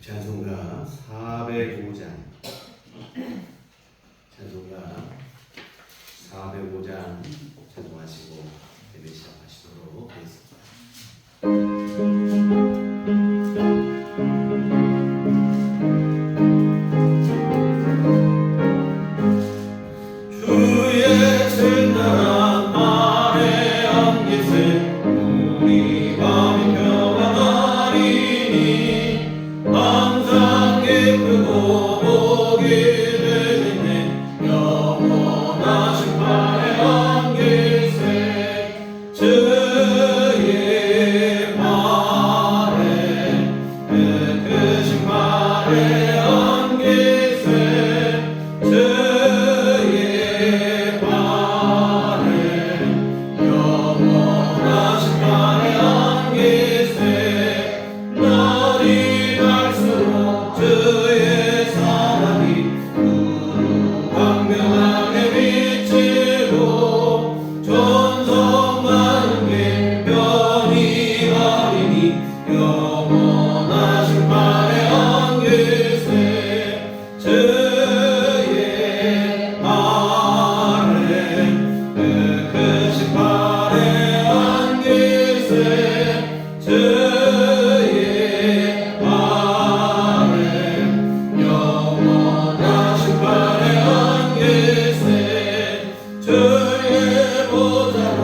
찬송가 405장 찬송가 405장 찬송하시고 예배 시작하시도록 하겠습니다. 주의 생각한 말에 안기세 우리 마음이 평안하리니 항상 기쁘고 복이 되시네 영원하신 팔에 안기세 주의 팔에 크신 팔에 안기세 주의 팔에 영원하신 팔에 안기세 날이 갈수록 주의 사랑이 두루 광명하게 비치고 전성 많은 게 변이 가리니 영원하신 팔에 안기세 주의 팔에 크신 팔에 안기세 주의 팔에 영원하신 팔에 안기세 주의 보좌로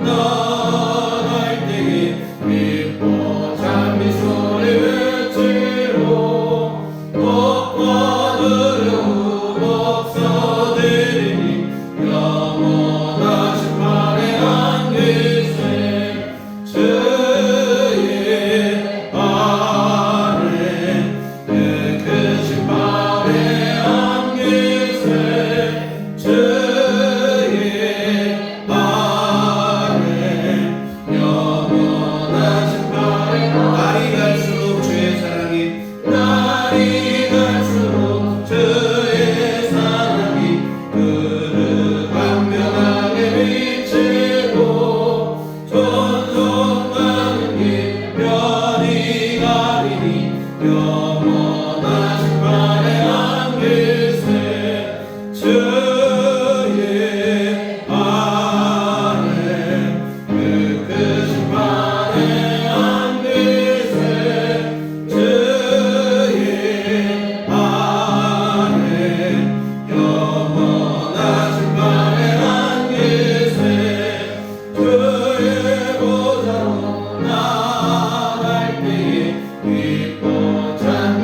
나아갈 때에 기뻐 찬미 소리 외치고 복과 두려움 없어지리니 영원하신 팔에 안기세 주의 팔에 크신 팔에 안기세 주의 팔에 영원하신 팔에 날이 갈수록 주의 사랑이 날이 갈수록 주의 사랑이 그를 광명하게 비치고 전성 많은 게 변이 가리니 영원하신 팔에 안기세 주의 팔에 크신 팔에 안기세 주의 팔에 영원하신 팔에 안기세 주의 보좌로 나아갈 때에 기뻐 찬미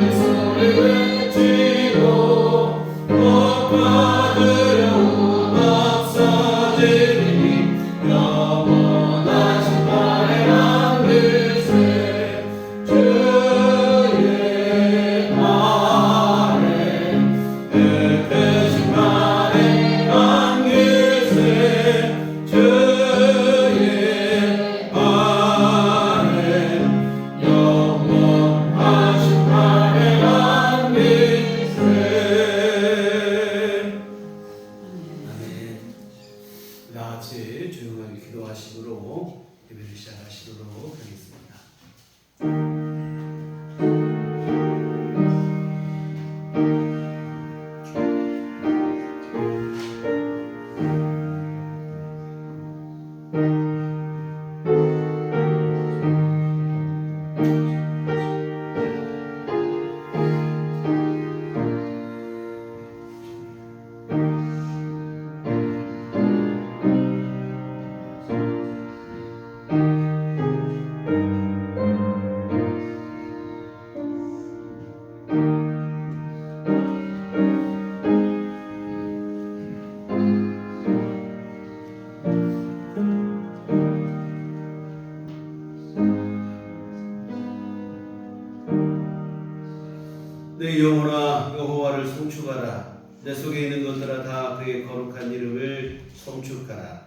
내 영혼아 여호와를 송축하라. 내 속에 있는 것들아 다 그의 거룩한 이름을 송축하라.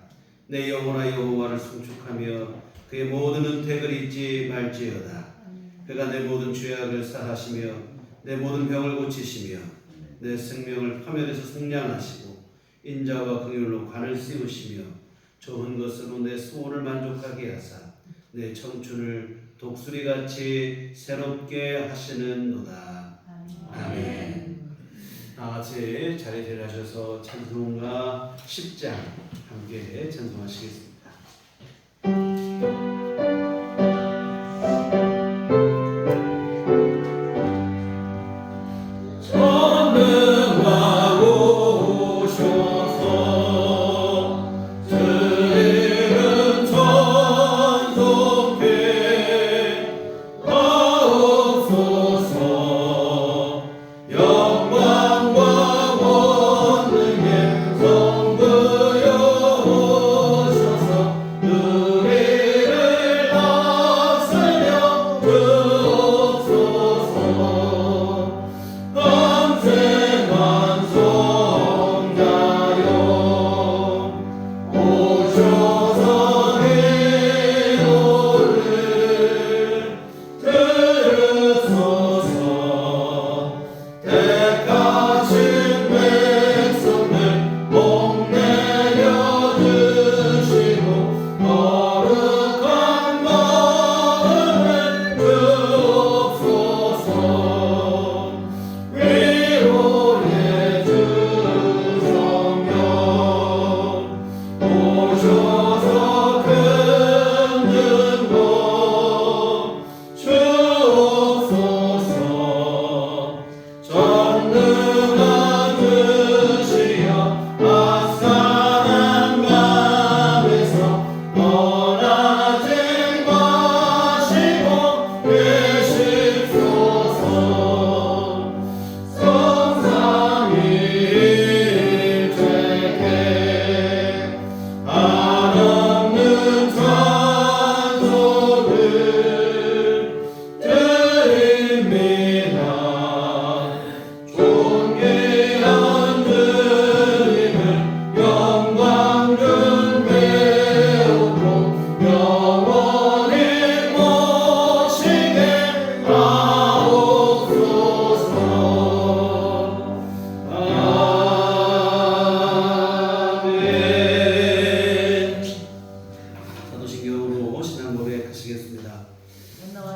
내 영혼아 여호와를 송축하며 그의 모든 은택을 잊지 말지어다. 그가 내 모든 죄악을 사하시며 내 모든 병을 고치시며 내 생명을 파멸에서 승량하시고 인자와 긍휼로 관을 씌우시며 좋은 것으로 내 소원을 만족하게 하사 내 청춘을 독수리같이 새롭게 하시는도다. 아멘. 다 같이 자리를 하셔서 찬송가 10장 함께 찬송하시겠습니다.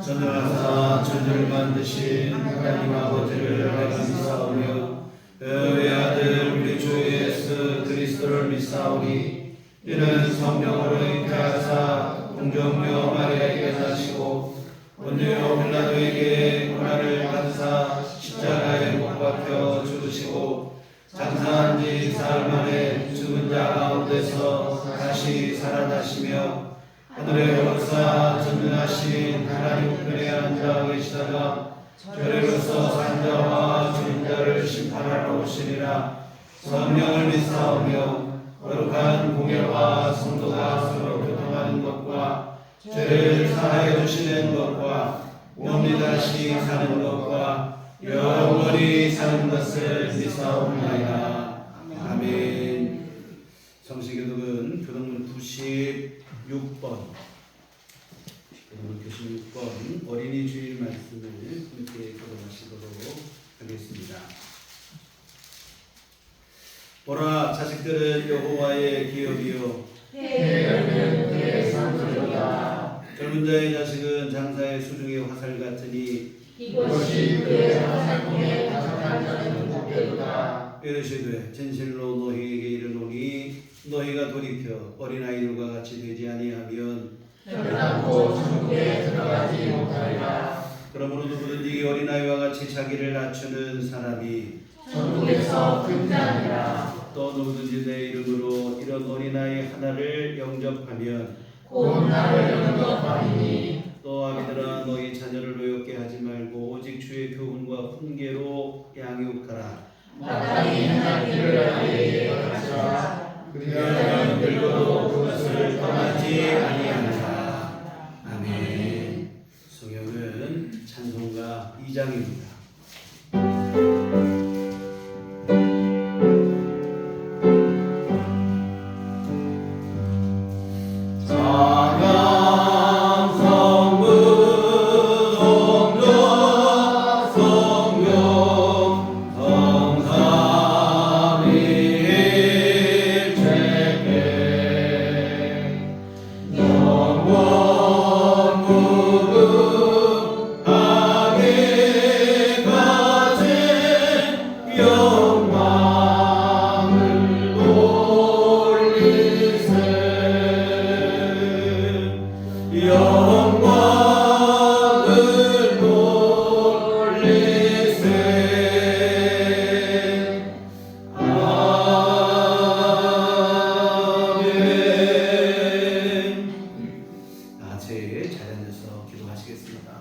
전능하사 천지를 만드신 하나님 아버지를 내가 믿사오며 그의 아들 우리 주 예수 그리스도를 믿사오니 이는 성령으로 잉태하사 동정녀 마리아에게 나시고 본디오 빌라도에게 고난을 받으사 십자가에 못 박혀 죽으시고 장사한 지 사흘 만에 죽은 자 가운데서 다시 살아나시며 하늘의 역사 전능하신 하나님 우편에 앉아 계시다가 저리로서 산 자와 죽은 자를 심판하러 오시리라. 성령을 믿사오며 거룩한 공예와 성도가 서로 교통하는 것과 죄를 사하여 주시는 것과 몸이 다시 사는 것과 영원히 사는 것을 믿사옵나이다. 아멘. 성시교독은 교독문 96번 교독문 96번 어린이 주일 말씀을 함께 교독하시도록 하겠습니다. 보라, 자식들은 여호와의 기업이요 해열면 그의 상소리다. 젊은 자의 자식은 장사의 수중의 화살 같으니 이것이 그의 화살통에 가득한 자는 복되도다. 이르시되 진실로 너희에게 이르노니 너희가 돌이켜 어린아이들과 같이 되지 아니하면 결단코 천국에 들어가지 못하리라. 그러므로 누구든지 어린아이와 같이 자기를 낮추는 사람이 천국에서 금자니라. 또 누구든지 내 이름으로 이런 어린아이 하나를 영접하면 곧 나를 영접하리니. 또 아비들아 너희 자녀를 노엽게 하지 말고 오직 주의 교훈과 훈계로 양육하라. 마땅히 행할 길을 아이에게 가르치라. 그리하면 늙어도 그것을 떠나지 아니하리라. 아멘. 성경은 찬송가 2장입니다.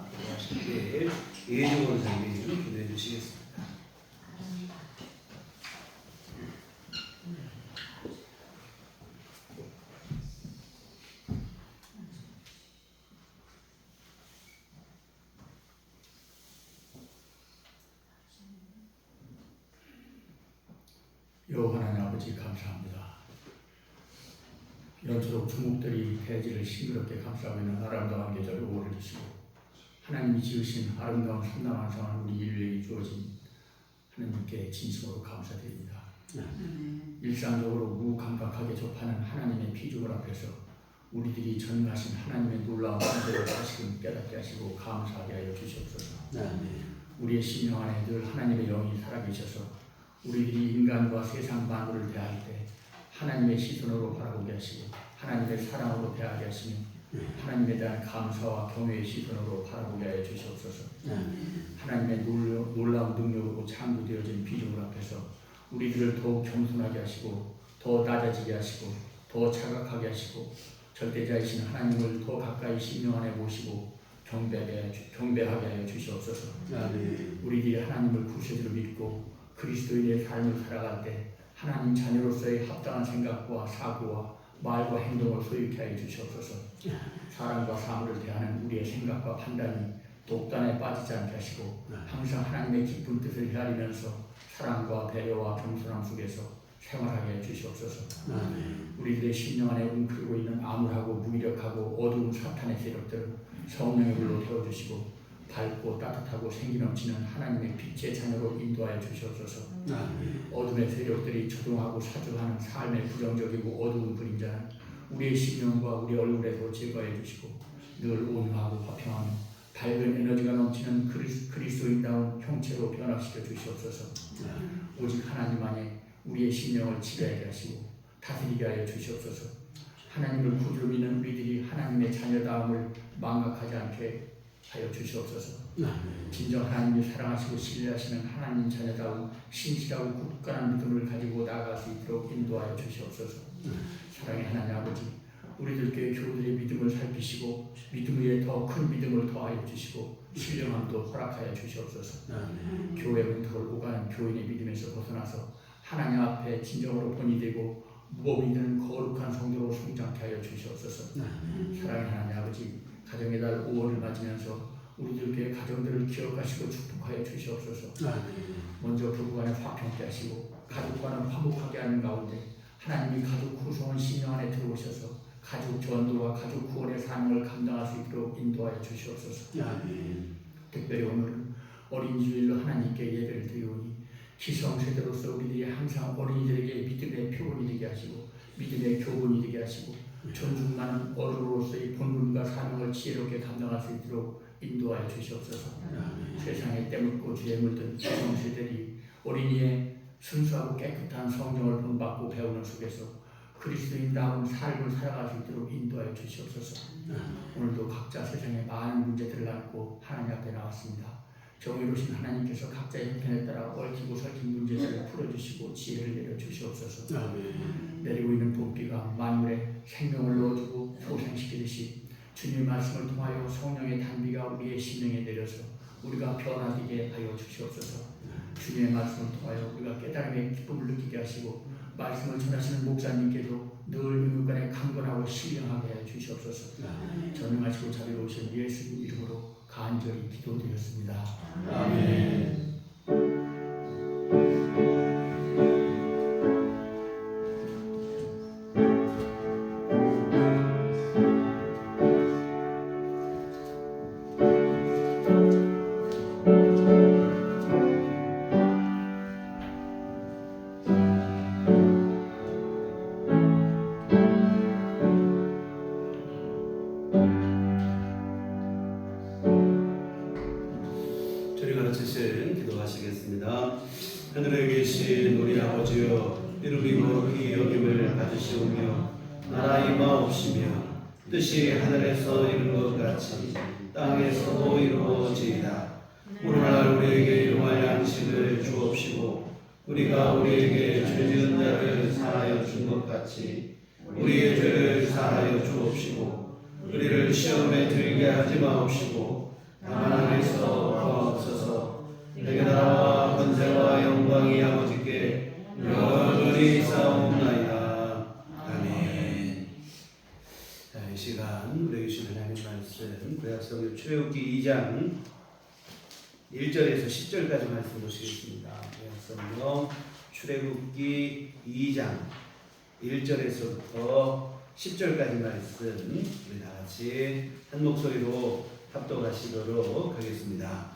기도하실 때 예정원 장로님을 기도해 주시겠습니다. 여호와 하나님 아버지 감사합니다. 이런저런 주목들이 대지를 싱그럽게 감싸고 있는 아름다운 계절 5월을 주시고 하나님이 지으신 아름다운 삼남한상한 우리 인류에게 주어진 하나님께 진심으로 감사드립니다. 일상적으로 무감각하게 접하는 하나님의 피조물 앞에서 우리들이 전능하신 하나님의 놀라운 존재를 다시금 깨닫게 하시고 감사하게 하여 주시옵소서. 우리의 심령 안에 늘 하나님의 영이 살아계셔서 우리들이 인간과 세상 만물을 대할 때 하나님의 시선으로 바라보게 하시고 하나님의 사랑으로 대하게 하시며 하나님에 대한 감사와 경외의 시선으로 바라보게 하여 주시옵소서. 하나님의 놀라운 능력으로 창조되어진 피조물 앞에서 우리들을 더욱 겸손하게 하시고 더 낮아지게 하시고 더 자각하게 하시고 절대자이신 하나님을 더 가까이 심령 안에 모시고 경배하게 하여 주시옵소서. 우리들이 하나님을 구세주로 믿고 그리스도인의 삶을 살아갈 때 하나님 자녀로서의 합당한 생각과 사고와 말과 행동을 소유케 하여 주시옵소서. 사람과 사물을 대하는 우리의 생각과 판단이 독단에 빠지지 않게 하시고 항상 하나님의 기쁜 뜻을 헤아리면서 사랑과 배려와 겸손함 속에서 생활하게 해 주시옵소서. 우리들의 심령 안에 웅크리고 있는 암울하고 무기력하고 어두운 사탄의 세력들을 성령의 불로 태워주시고 밝고 따뜻하고 생기 넘치는 하나님의 빛의 자녀로 인도하여 주시옵소서. 어둠의 세력들이 초동하고 사주하는 삶의 부정적이고 어두운 그림자는 우리의 심령과 우리 얼굴에서 제거해 주시고 늘 온유하고 화평하며 밝은 에너지가 넘치는 그리스도인다운 형체로 변화시켜 주시옵소서. 오직 하나님 안에 우리의 심령을 지배하게 하시고 다스리게 하여 주시옵소서. 하나님을 구주로 믿는 우리들이 하나님의 자녀다움을 망각하지 않게 하여 주시옵소서. 진정 하나님이 사랑하시고 신뢰하시는 하나님 자녀다운 신실하고 굳건한 믿음을 가지고 나아갈 수 있도록 인도하여 주시옵소서. 사랑의 하나님 아버지, 우리들께 교우들의 믿음을 살피시고 믿음 위에 더 큰 믿음을 더하여 주시고 신령함도 허락하여 주시옵소서. 교회 문턱을 오가는 교인의 믿음에서 벗어나서 하나님 앞에 진정으로 본이 되고 무법이 되는 거룩한 성도로 성장케 하여 주시옵소서. 사랑의 하나님 아버지, 가정의 달 5월을 맞으면서 우리들께 가정들을 기억하시고 축복하여 주시옵소서. 먼저 부부간에 화평케 하시고 가족과는 화목하게 하는 가운데 하나님이 가족 구성원 심령 안에 들어오셔서 가족 전도와 가족 구원의 사명을 감당할 수 있도록 인도하여 주시옵소서. 특별히 오늘은 어린 주일로 하나님께 예배를 드리오니 기성세대로서 우리들이 항상 어린이들에게 믿음의 표본이 되게 하시고 믿음의 교본이 되게 하시고 존중 많은 어른으로서의 본분과 사명을 지혜롭게 감당할 수 있도록 인도하여 주시옵소서. 세상에 때묻고 죄에 물든 기성세대들이 어린이의 순수하고 깨끗한 성령을 본받고 배우는 속에서 그리스도인다운 삶을 살아갈 수 있도록 인도하여 주시옵소서. 오늘도 각자 세상에 많은 문제들을 안고 하나님 앞에 나왔습니다. 정의로우신 하나님께서 각자의 형편에 따라 얽히고 설킨 문제들을 풀어주시고 지혜를 내려주시옵소서. 내리고 있는 봄비가 만물에 생명을 넣어주고 소생시키듯이 주님의 말씀을 통하여 성령의 단비가 우리의 심령에 내려서 우리가 변화되게 하여 주시옵소서. 주님의 말씀을 통하여 우리가 깨달음의 기쁨을 느끼게 하시고 말씀을 전하시는 목사님께도 늘 의무간에 강건하고 신령하게 하여 주시옵소서. 전능하시고 자비로우신 예수님 이름으로 간절히 기도드렸습니다. 아멘. 하늘에 계신 우리 아버지여, 이름이 거룩히 여김을 받으시오며 나라 임하옵시며 뜻이 하늘에서 이룬 것 같이 땅에서도 이루어지이다. 오늘날 우리에게 일용할 양식을 주옵시고 우리가 우리에게 죄 지은 자를 사하여 준 것 같이 우리의 죄를 사하여 주옵시고 우리를 시험에 들게 하지 마옵시고 성경 출애굽기 2장 1절에서 10절까지 말씀 보시겠습니다. 성경 출애굽기 2장 1절에서부터 10절까지 말씀 우리 다 같이 한 목소리로 합독하시도록 하겠습니다.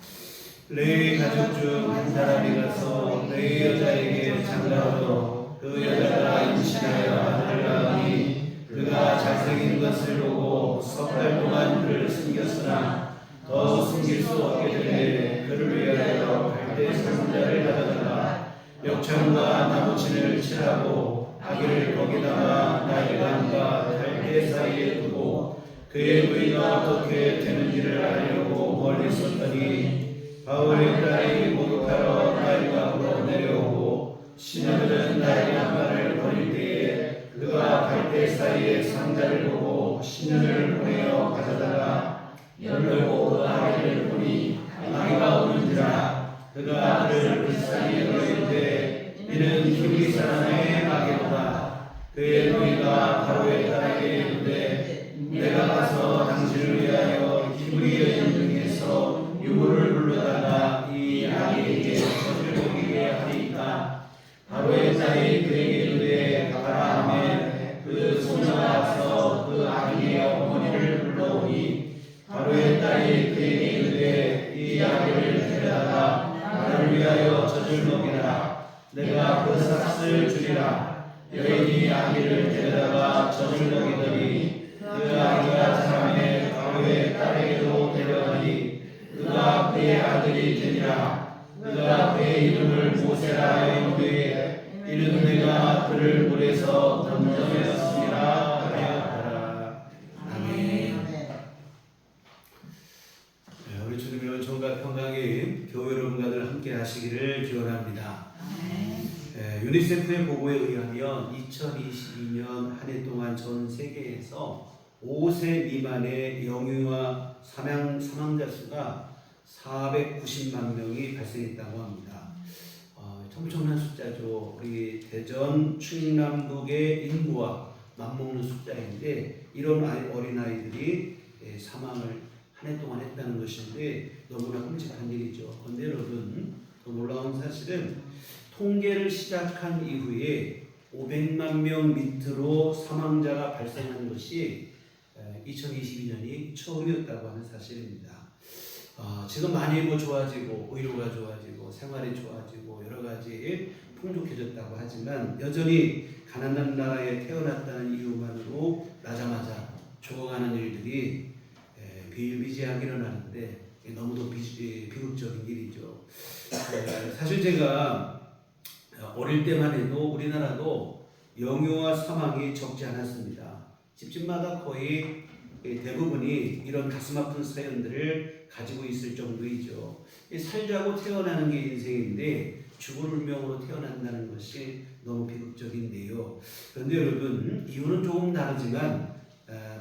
레위 가족 중 한 사람이 가서 레위 여자에게 장가들어 그 여자가 임신하여 아들을 낳으니 그가 잘생긴 것을 보고 석 달 동안 그를 숨겼으나 더 숨길 수 없게 되매 그를 위하여 갈대 상자를 가져다가 역청과 나무친을 칠하고 아기를 거기다가 나일강과 갈대 사이에 두고 그의 부위가 어떻게 되는지를 알려고 멀리 섰더니 바울의 딸이 목욕하러 나일강으로 내려오고 시녀들은 나일강가를 버릴 때에 그가 갈대 사이에 상자를 보고 시녀를 보내어 가져다가 열고 그 아기를 보니 아기가 우는지라 그가 그를 불쌍히 여기되 이는 히브리 사람의 아기로다. 그의 부위가 바로의 딸에게 이르되 내가 가서 당신을 위하여 히브리 여인 중에서 유물을 불러다가 이 아기에게 젖을 먹이게 하리이까. 바로의 딸이 그에게 이르되 가라 하매 그 소녀가 가서 그 아기의 어머니를 불러오니 바로의 딸이 그에게 이르되 이 아기를 데려다가 나를 위하여 젖을 먹이라. 내가 그 삭을 주리라. 여인이 아기를 데려다가 젖을 먹이더니 그 아기가 자라매 바로의 딸에게도 데려가니 그가 그의 아들이 되니라. 그가 그의 이름을 모세라 하였으되 이는 내가 그를 물에서 건져내었습니다 하였더라. 아멘. 우리 주님의 정각 평강이 교회 여러분과들 함께 하시기를 기원합니다. 유니세프의 보고에 의하면 2022년 한 해 동안 전 세계에서 5세 미만의 영유아 사망자 수가 490만 명이 발생했다고 합니다. 엄청난 숫자죠. 우리 대전 충남북의 인구와 맞먹는 숫자인데 이런 어린아이들이 사망을 한 해 동안 했다는 것인데 너무나 끔찍한 일이죠. 그런데 여러분 더 놀라운 사실은 통계를 시작한 이후에 500만 명 밑으로 사망자가 발생한 것이 2022년이 처음이었다고 하는 사실입니다. 지금 많이 좋아지고 의료가 좋아지고 생활이 좋아지고 여러 가지 풍족해졌다고 하지만 여전히 가난한 나라에 태어났다는 이유만으로 나자마자 죽어가는 일들이 비일비재하게 일어나는데 너무도 비극적인 일이죠. 사실 제가 어릴 때만 해도 우리나라도 영유아 사망이 적지 않았습니다. 집집마다 거의 대부분이 이런 가슴 아픈 사연들을 가지고 있을 정도이죠. 살자고 태어나는 게 인생인데 죽을 운명으로 태어난다는 것이 너무 비극적인데요. 그런데 여러분 이유는 조금 다르지만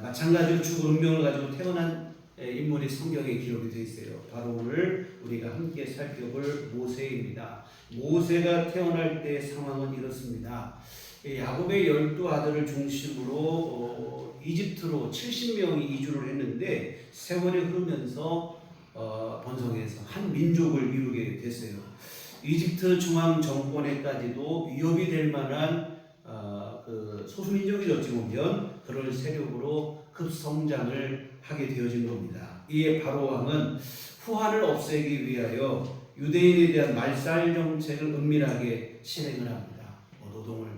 마찬가지로 죽을 운명을 가지고 태어난 인물이 성경에 기록이 되어 있어요. 바로 오늘 우리가 함께 살펴볼 모세입니다. 모세가 태어날 때의 상황은 이렇습니다. 야곱의 12아들을 중심으로 이집트로 70명이 이주를 했는데 세월이 흐르면서 번성해서 한 민족을 이루게 됐어요. 이집트 중앙 정권에까지도 위협이 될 만한 그 소수민족이 어찌 보면 그럴 세력으로 급성장을 하게 되어진 겁니다. 이에 바로 왕은 후한을 없애기 위하여 유대인에 대한 말살 정책을 은밀하게 실행을 합니다. 노동을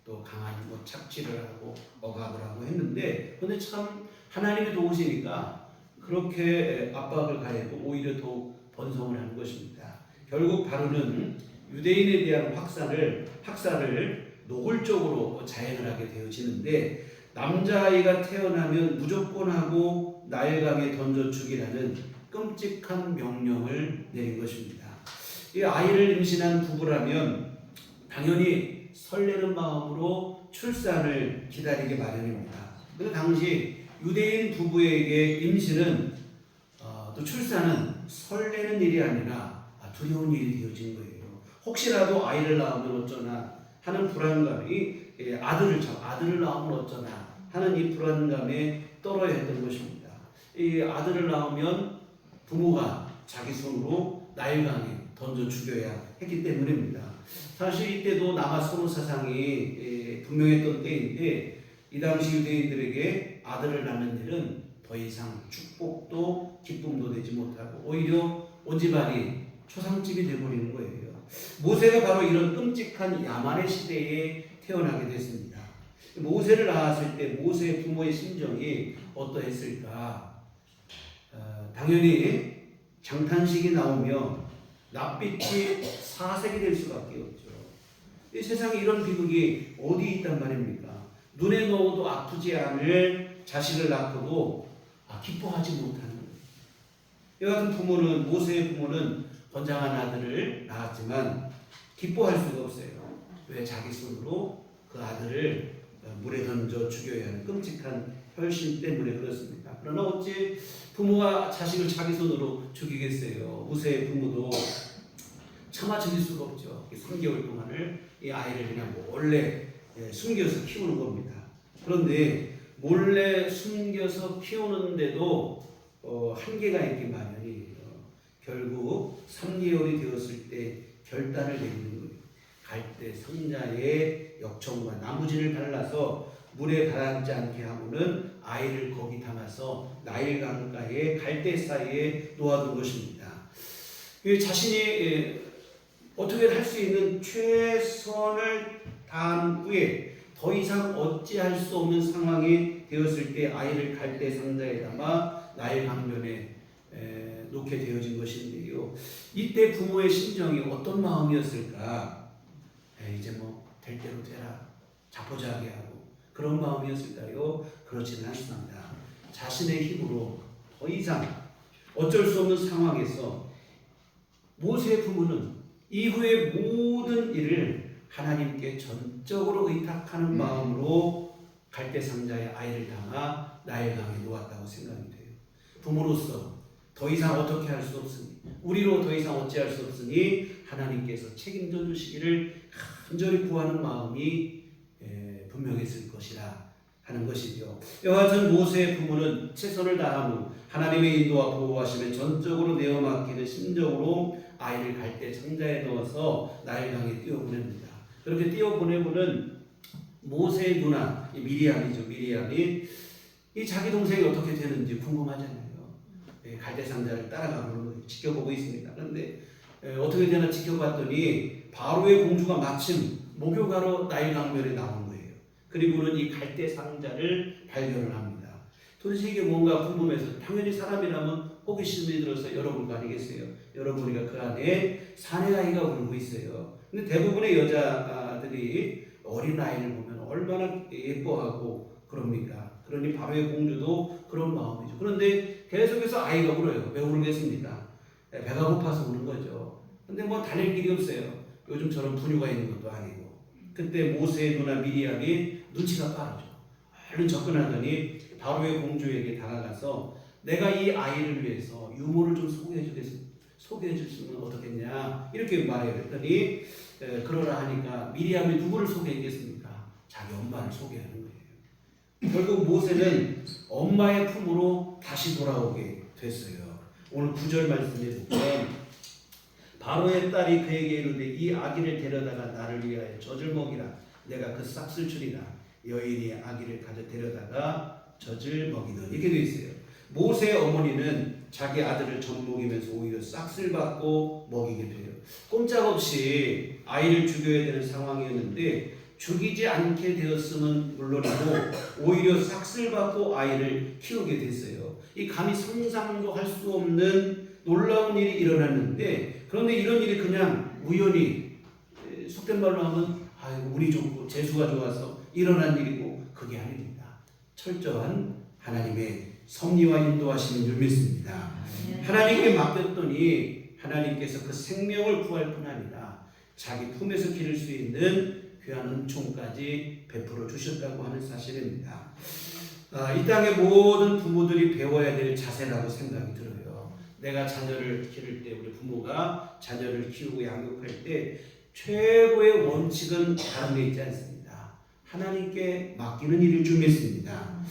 또 강한 착취를 하고 억압을 하고 했는데 그런데 참 하나님이 도우시니까 그렇게 압박을 가해도 오히려 더 번성을 하는 것입니다. 결국 바로는 유대인에 대한 학살을 노골적으로 자행을 하게 되어지는데 남자아이가 태어나면 무조건 하고 나일강에 던져 죽이라는 끔찍한 명령을 내린 것입니다. 이 아이를 임신한 부부라면 당연히 설레는 마음으로 출산을 기다리기 마련입니다. 그 당시 유대인 부부에게 임신은 또 출산은 설레는 일이 아니라 두려운 일이 되어진 거예요. 혹시라도 아이를 낳으면 어쩌나 하는 불안감이 아들을 낳으면 어쩌나 하는 이 불안감에 떨어야 했던 것입니다. 이 아들을 낳으면 부모가 자기 손으로 나일강에 던져 죽여야 했기 때문입니다. 사실 이때도 남아 선호 사상이 분명했던 때인데 이 당시 유대인들에게 아들을 낳는 일은 더 이상 축복도 기쁨도 되지 못하고 오히려 온 집안이 초상집이 되어버리는 거예요. 모세가 바로 이런 끔찍한 야만의 시대에 태어나게 됐습니다. 모세를 낳았을 때 모세의 부모의 심정이 어떠했을까? 당연히 장탄식이 나오며 낯빛이 사색이 될 수밖에 없죠. 이 세상에 이런 비극이 어디 있단 말입니까? 눈에 넣어도 아프지 않을 자식을 낳고도 기뻐하지 못하는 거예요. 이 같은 부모는 모세의 부모는 건장한 아들을 낳았지만 기뻐할 수가 없어요. 왜? 자기 손으로 그 아들을 물에 던져 죽여야 하는 끔찍한 혈신 때문에 그렇습니다. 그러나 어찌 부모가 자식을 자기 손으로 죽이겠어요? 모세의 부모도 차마 죽일 수가 없죠. 3개월 동안을 이 아이를 그냥 몰래 숨겨서 키우는 겁니다. 그런데 몰래 숨겨서 키우는데도 한계가 있기 마련이에요. 결국 3개월이 되었을 때 결단을 내리는 거예요. 갈대 상자에 역청과 나무진을 발라서 물에 가라앉지 않게 하고는 아이를 거기 담아서 나일 강가의 갈대 사이에 놓아둔 것입니다. 자신이 어떻게 할 수 있는 최선을 다한 후에 더 이상 어찌할 수 없는 상황이 되었을 때 아이를 갈대 상자에 담아 나일 강변에 놓게 되어진 것인데요. 이때 부모의 심정이 어떤 마음이었을까? 이제 뭐 될 대로 되라, 자포자기하게 하고 그런 마음이었을까요? 그렇지는 않습니다. 자신의 힘으로 더 이상 어쩔 수 없는 상황에서 모세의 부모는 이후의 모든 일을 하나님께 전적으로 의탁하는 마음으로 갈대 상자에 아이를 담아 나일강에 놓았다고 생각이 돼요. 부모로서 더 이상 어떻게 할 수 없으니, 우리로 더 이상 어찌할 수 없으니 하나님께서 책임져 주시기를 간절히 구하는 마음이 분명했을 것이라 하는 것이죠. 이와 같은 모세의 부모는 최선을 다한 후 하나님의 인도와 보호하심에 전적으로 내어 맡기는 심정으로 아이를 갈대 상자에 넣어서 나일강에 띄워보냅니다. 그렇게 띄워보내고는 모세의 누나 미리암이죠. 미리암이 이 자기 동생이 어떻게 되는지 궁금하잖아요. 갈대 상자를 따라가고 지켜보고 있습니다. 그런데 어떻게 되나 지켜봤더니 바로의 공주가 마침 목욕하러 나일 강변에 나온 거예요. 그리고는 이 갈대 상자를 발견을 합니다. 도대체 이게 뭔가 궁금해서 당연히 사람이라면 호기심이 들어서 열어볼 거 아니겠어요? 열어보니까 그 안에 사내아이가 울고 있어요. 근데 대부분의 여자들이 어린아이를 보면 얼마나 예뻐하고 그럽니까? 그러니 바로의 공주도 그런 마음이죠. 그런데 계속해서 아이가 울어요. 왜 울겠습니까? 배가 고파서 우는 거죠. 근데 뭐 다닐 길이 없어요. 요즘처럼 분유가 있는 것도 아니고. 그때 모세의 누나 미리암이 눈치가 빠르죠. 얼른 접근하더니 바로의 공주에게 다가가서 내가 이 아이를 위해서 유모를 좀 소개해 줬으면 어떻겠냐 이렇게 말해요. 그랬더니 그러라 하니까 미리암이 누구를 소개했겠습니까? 자기 엄마를 소개하는 거예요. 결국 모세는 엄마의 품으로 다시 돌아오게 됐어요. 오늘 9절 말씀에 보면 바로의 딸이 그에게 이르되 이 아기를 데려다가 나를 위하여 젖을 먹이라. 내가 그 싹쓸 줄이라. 여인이 아기를 가져 데려다가 젖을 먹이는 이렇게 되어 있어요. 모세의 어머니는 자기 아들을 젖 먹이면서 오히려 싹쓸 받고 먹이게 돼요. 꼼짝없이 아이를 죽여야 되는 상황이었는데 죽이지 않게 되었으면 물론이고 오히려 싹쓸 받고 아이를 키우게 됐어요. 이 감히 상상도 할 수 없는 놀라운 일이 일어났는데 그런데 이런 일이 그냥 우연히 속된 말로 하면 운이 좋고 재수가 좋아서 일어난 일이고 그게 아닙니다. 철저한 하나님의 섭리와 인도하심을 믿습니다. 하나님께 맡겼더니 하나님께서 그 생명을 구할 뿐 아니라 자기 품에서 기를 수 있는 귀한 은총까지 베풀어 주셨다고 하는 사실입니다. 이 땅의 모든 부모들이 배워야 될 자세라고 생각이 들어요. 내가 자녀를 기를 때 우리 부모가 자녀를 키우고 양육할 때 최고의 원칙은 다른 데 있지 않습니다. 하나님께 맡기는 일일 줄 믿습니다.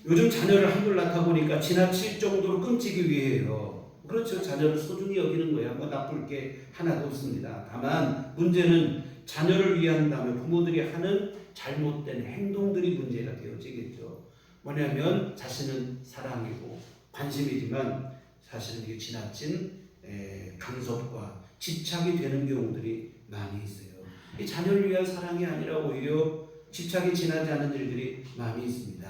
요즘 자녀를 한둘 낳다 보니까 지나칠 정도로 끊기기 위해요. 그렇죠. 자녀를 소중히 여기는 거야. 뭐 나쁠 게 하나도 없습니다. 다만 문제는 자녀를 위한다면 부모들이 하는 잘못된 행동들이 문제가 되어지겠죠. 뭐냐면 자신은 사랑이고 관심이지만 사실은 이게 지나친 간섭과 집착이 되는 경우들이 많이 있어요. 이 자녀를 위한 사랑이 아니라 오히려 집착이 지나지 않은 일들이 많이 있습니다.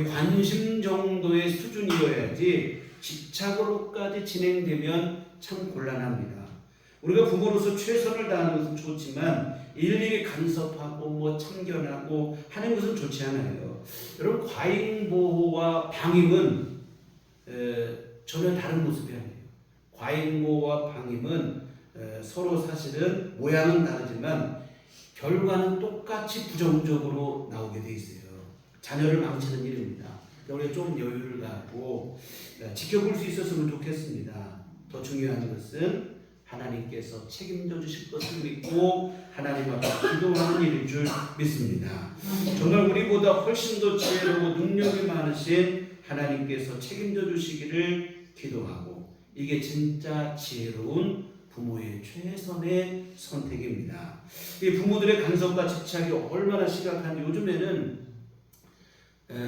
관심 정도의 수준이어야지 집착으로까지 진행되면 참 곤란합니다. 우리가 부모로서 최선을 다하는 것은 좋지만 일일이 간섭하고 뭐 참견하고 하는 것은 좋지 않아요. 여러분 과잉 보호와 방임은 전혀 다른 모습이 아니에요. 과잉 보호와 방임은 서로 사실은 모양은 다르지만 결과는 똑같이 부정적으로 나오게 돼 있어요. 자녀를 망치는 일입니다. 우리가 좀 여유를 갖고 지켜볼 수 있었으면 좋겠습니다. 더 중요한 것은 하나님께서 책임져 주실 것을 믿고 하나님 앞에 기도하는 일일 줄 믿습니다. 정말 우리보다 훨씬 더 지혜로고 능력이 많으신 하나님께서 책임져 주시기를 기도하고 이게 진짜 지혜로운 부모의 최선의 선택입니다. 이 부모들의 간섭과 집착이 얼마나 심각한지 요즘에는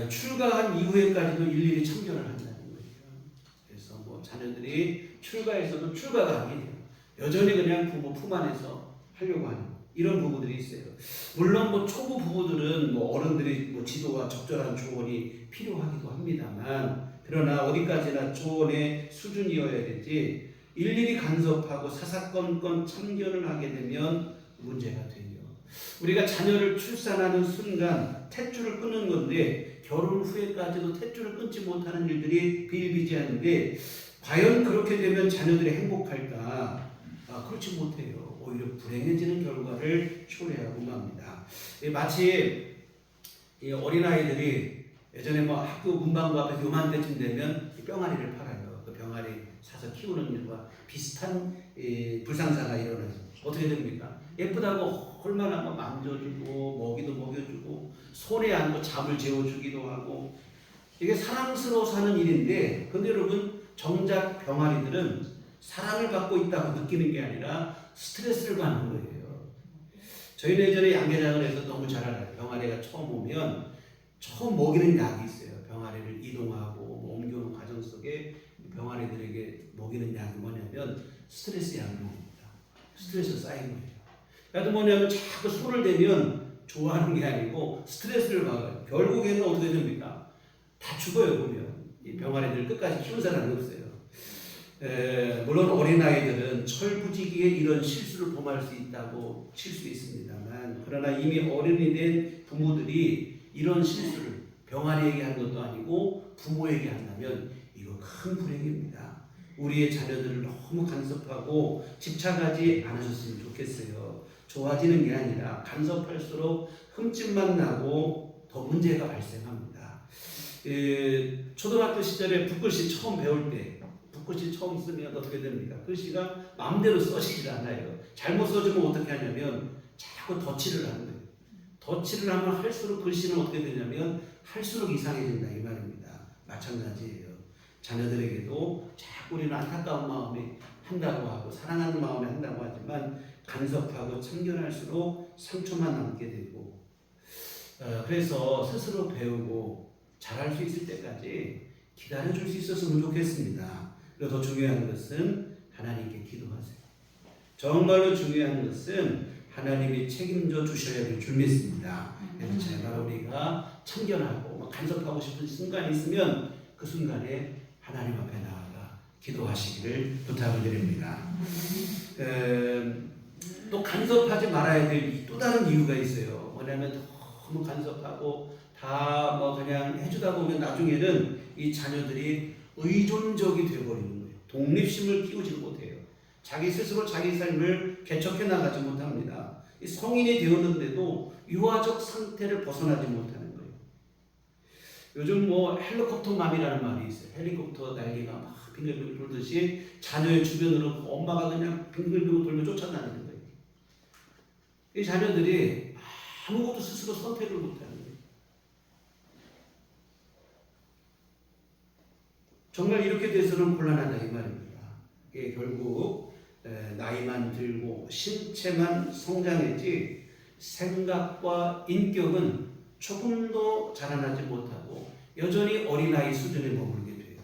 출가한 이후에까지도 일일이 참견을 한다는 거예요. 그래서 뭐 자녀들이 출가해서도 출가가 아니에요. 여전히 그냥 부모 품 안에서 하려고 하는 이런 부부들이 있어요. 물론 뭐 초보 부부들은 뭐 어른들이 뭐 지도와 적절한 조언이 필요하기도 합니다만 그러나 어디까지나 조언의 수준이어야 되지 일일이 간섭하고 사사건건 참견을 하게 되면 문제가 돼요. 우리가 자녀를 출산하는 순간 탯줄을 끊는 건데 결혼 후에까지도 탯줄을 끊지 못하는 일들이 비일비재한데 과연 그렇게 되면 자녀들이 행복할까? 그렇지 못해요. 오히려 불행해지는 결과를 초래하고 맙니다. 마치 이 어린아이들이 예전에 뭐 학교 문방구 앞에서 요맘때쯤 되면 병아리를 팔아요. 그 병아리 사서 키우는 일과 비슷한 불상사가 일어나서 어떻게 됩니까? 예쁘다고 얼마나 뭐 만져주고 먹이도 먹여주고 손에 안고 잠을 재워주기도 하고 이게 사랑스러워서 하는 일인데 근데 여러분 정작 병아리들은 사랑을 받고 있다고 느끼는 게 아니라 스트레스를 받는 거예요. 저희는 예전에 양계장을 해서 너무 잘 알아요. 병아리가 처음 오면 처음 먹이는 약이 있어요. 병아리를 이동하고 뭐 옮겨오는 과정 속에 병아리들에게 먹이는 약이 뭐냐면 스트레스 약용입니다. 스트레스 쌓인 거예요. 그래도 뭐냐면 자꾸 손을 대면 좋아하는 게 아니고 스트레스를 받아요. 결국에는 어떻게 됩니까? 다 죽어요. 보면 이 병아리들 끝까지 키운 사람이 없어요. 물론 어린아이들은 철부지기에 이런 실수를 범할 수 있다고 칠 수 있습니다만 그러나 이미 어른이 된 부모들이 이런 실수를 병아리에게 한 것도 아니고 부모에게 한다면 이거 큰 불행입니다. 우리의 자녀들을 너무 간섭하고 집착하지 않으셨으면 좋겠어요. 좋아지는 게 아니라 간섭할수록 흠집만 나고 더 문제가 발생합니다. 초등학교 시절에 붓글씨 처음 배울 때 붓글씨 처음 쓰면 어떻게 됩니까? 글씨가 마음대로 써지질 않아요. 잘못 써주면 어떻게 하냐면 자꾸 덧칠을 하는 거예요. 덧칠을 하면 할수록 글씨는 어떻게 되냐면 할수록 이상해진다 이 말입니다. 마찬가지예요. 자녀들에게도 자꾸 우리는 안타까운 마음에 한다고 하고 사랑하는 마음에 한다고 하지만 간섭하고 참견할수록 상처만 남게 되고 그래서 스스로 배우고 잘할 수 있을 때까지 기다려줄 수 있었으면 좋겠습니다. 그리고 더 중요한 것은 하나님께 기도하세요. 정말로 중요한 것은 하나님이 책임져 주셔야 될 줄 믿습니다. 그래서 제발 우리가 참견하고 간섭하고 싶은 순간이 있으면 그 순간에 하나님 앞에 나아가 기도하시기를 부탁을 드립니다. 또 간섭하지 말아야 될 또 다른 이유가 있어요. 뭐냐면 너무 간섭하고 다 뭐 그냥 해주다 보면 나중에는 이 자녀들이 의존적이 되어버리는 거예요. 독립심을 키우지 못해요. 자기 스스로 자기 삶을 개척해 나가지 못합니다. 이 성인이 되었는데도 유아적 상태를 벗어나지 못하는 거예요. 요즘 뭐 헬리콥터 맘이라는 말이 있어요. 헬리콥터 날개가 막 빙글빙글 돌듯이 자녀의 주변으로 엄마가 그냥 빙글빙글 돌며 쫓아다니는 거예요. 이 자녀들이 아무것도 스스로 선택을 못하는 거예요. 정말 이렇게 돼서는 곤란하다 이 말입니다. 이게 결국 나이만 들고 신체만 성장했지 생각과 인격은 조금도 자라나지 못하고 여전히 어린아이 수준에 머물게 돼요.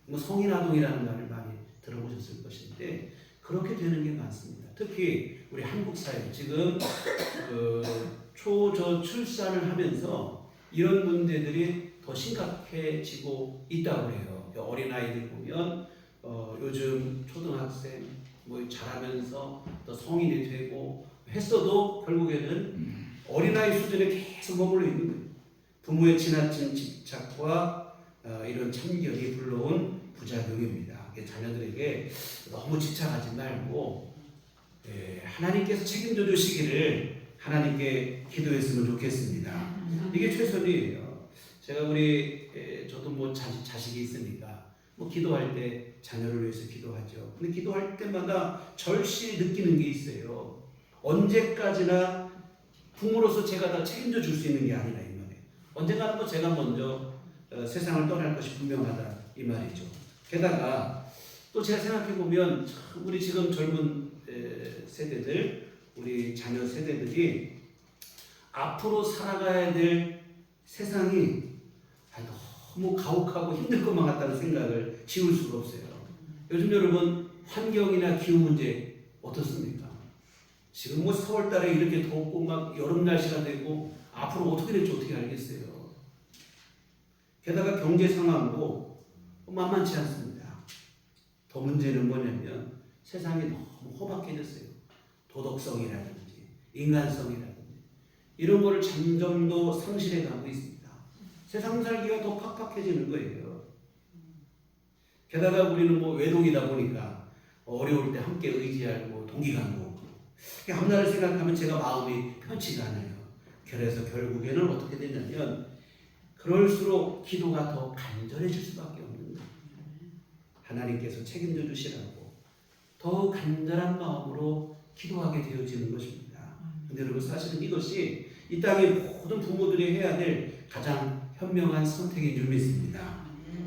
뭐 성인아동이라는 말을 많이 들어보셨을 것인데 그렇게 되는 게 많습니다. 특히 우리 한국 사회 지금 초저출산을 하면서 이런 문제들이 더 심각해지고 있다고 해요. 어린아이들 보면 요즘 초등학생 뭐 자라면서 또 성인이 되고 했어도 결국에는 어린아이 수준에 계속 머물러 있는 거예요. 부모의 지나친 집착과 이런 참견이 불러온 부작용입니다. 자녀들에게 너무 집착하지 말고 하나님께서 책임져 주시기를 하나님께 기도했으면 좋겠습니다. 이게 최선이에요. 제가 저도 뭐 자식이 있으니까 뭐 기도할 때 자녀를 위해서 기도하죠. 근데 기도할 때마다 절실히 느끼는 게 있어요. 언제까지나 부모로서 제가 다 책임져 줄 수 있는 게 아니라 이 말이에요. 언젠가는 뭐 제가 먼저 세상을 떠날 것이 분명하다 이 말이죠. 게다가 또 제가 생각해 보면 우리 지금 젊은 세대들, 우리 자녀 세대들이 앞으로 살아가야 될 세상이 너무 가혹하고 힘들 것만 같다는 생각을 지울 수가 없어요. 요즘 여러분 환경이나 기후 문제 어떻습니까? 지금 뭐 4월달에 이렇게 덥고 막 여름 날씨가 되고 앞으로 어떻게 될지 어떻게 알겠어요. 게다가 경제 상황도 만만치 않습니다. 더 문제는 뭐냐면 세상이 너무 호박해졌어요. 도덕성이라든지 인간성이라든지 이런 거를 점점 더 상실해 가고 있습니다. 세상 살기가 더 팍팍해지는 거예요. 게다가 우리는 뭐 외동이다 보니까 어려울 때 함께 의지하고 동기간고 앞날을 생각하면 제가 마음이 편치가 않아요. 그래서 결국에는 어떻게 되냐면 그럴수록 기도가 더 간절해질 수밖에 없는 거예요. 하나님께서 책임져 주시라고 더 간절한 마음으로 기도하게 되어지는 것입니다. 근데 여러분 사실은 이것이 이 땅의 모든 부모들이 해야 될 가장 현명한 선택인 줄 믿습니다.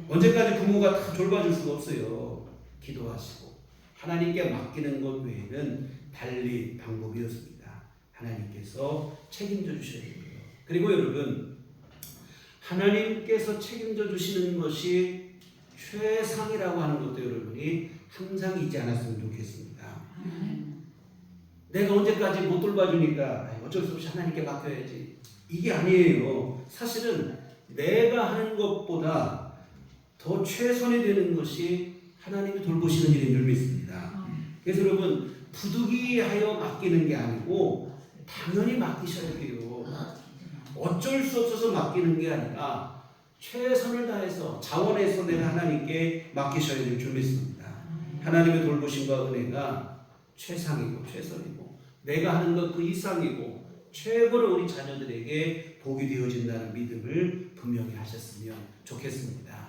언제까지 부모가 다 돌봐줄 수가 없어요. 기도하시고 하나님께 맡기는 것 외에는 달리 방법이 없습니다. 하나님께서 책임져 주셔야 돼요. 그리고 여러분 하나님께서 책임져 주시는 것이 최상이라고 하는 것도 여러분이 항상 잊지 않았으면 좋겠습니다. 내가 언제까지 못 돌봐주니까 어쩔 수 없이 하나님께 맡겨야지. 이게 아니에요. 사실은 내가 하는 것보다 더 최선이 되는 것이 하나님이 돌보시는 일인 줄 믿습니다. 그래서 여러분 부득이하여 맡기는 게 아니고 당연히 맡기셔야 돼요. 어쩔 수 없어서 맡기는 게 아니라 최선을 다해서 자원해서 내가 하나님께 맡기셔야 될 줄 믿습니다. 하나님의 돌보심과 은혜가 최상이고 최선이고 내가 하는 것 그 이상이고 최고로 우리 자녀들에게 복이 되어진다는 믿음을 분명히 하셨으면 좋겠습니다.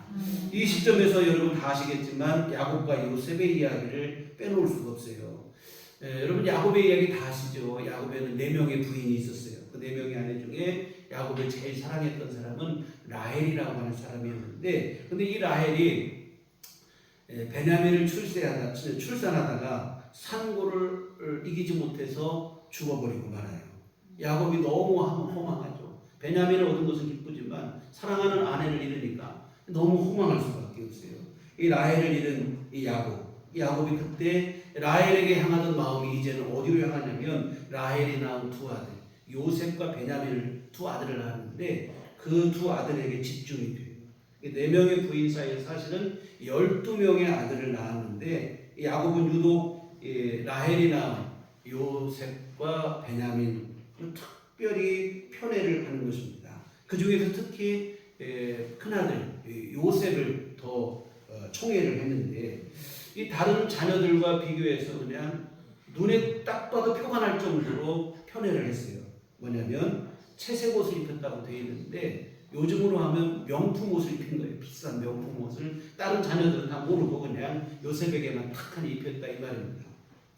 이 시점에서 여러분 다 아시겠지만 야곱과 요셉의 이야기를 빼놓을 수가 없어요. 여러분 야곱의 이야기 다 아시죠? 야곱에는 4명의 부인이 있었어요. 그 4명의 아내 중에 야곱을 제일 사랑했던 사람은 라헬이라고 하는 사람이었는데 근데 이 라헬이 베냐민을 출산하다가 산고를 이기지 못해서 죽어버리고 말아요. 야곱이 너무 허망하죠. 베냐민을 얻은 것은 기쁘지만 사랑하는 아내를 잃으니까 너무 허망할 수밖에 없어요. 이 라헬을 잃은 이 야곱이 그때 라헬에게 향하던 마음이 이제는 어디로 향하냐면 라헬이 낳은 2 아들 요셉과 베냐민을 2 아들을 낳았는데 그 2 아들에게 집중이 돼요. 4명의 부인 사이에 사실은 12명의 아들을 낳았는데 야곱은 유독 라헬이 낳은 요셉과 베냐민 특별히 편애를 하는 것입니다. 그 중에서 특히 큰아들 요셉을 더 총애를 했는데 이 다른 자녀들과 비교해서 그냥 눈에 딱 봐도 표가 날 정도로 편애를 했어요. 뭐냐면 채색 옷을 입혔다고 되어 있는데 요즘으로 하면 명품 옷을 입힌 거예요. 비싼 명품 옷을 다른 자녀들은 다 모르고 그냥 요셉에게만 탁하니 입혔다 이 말입니다.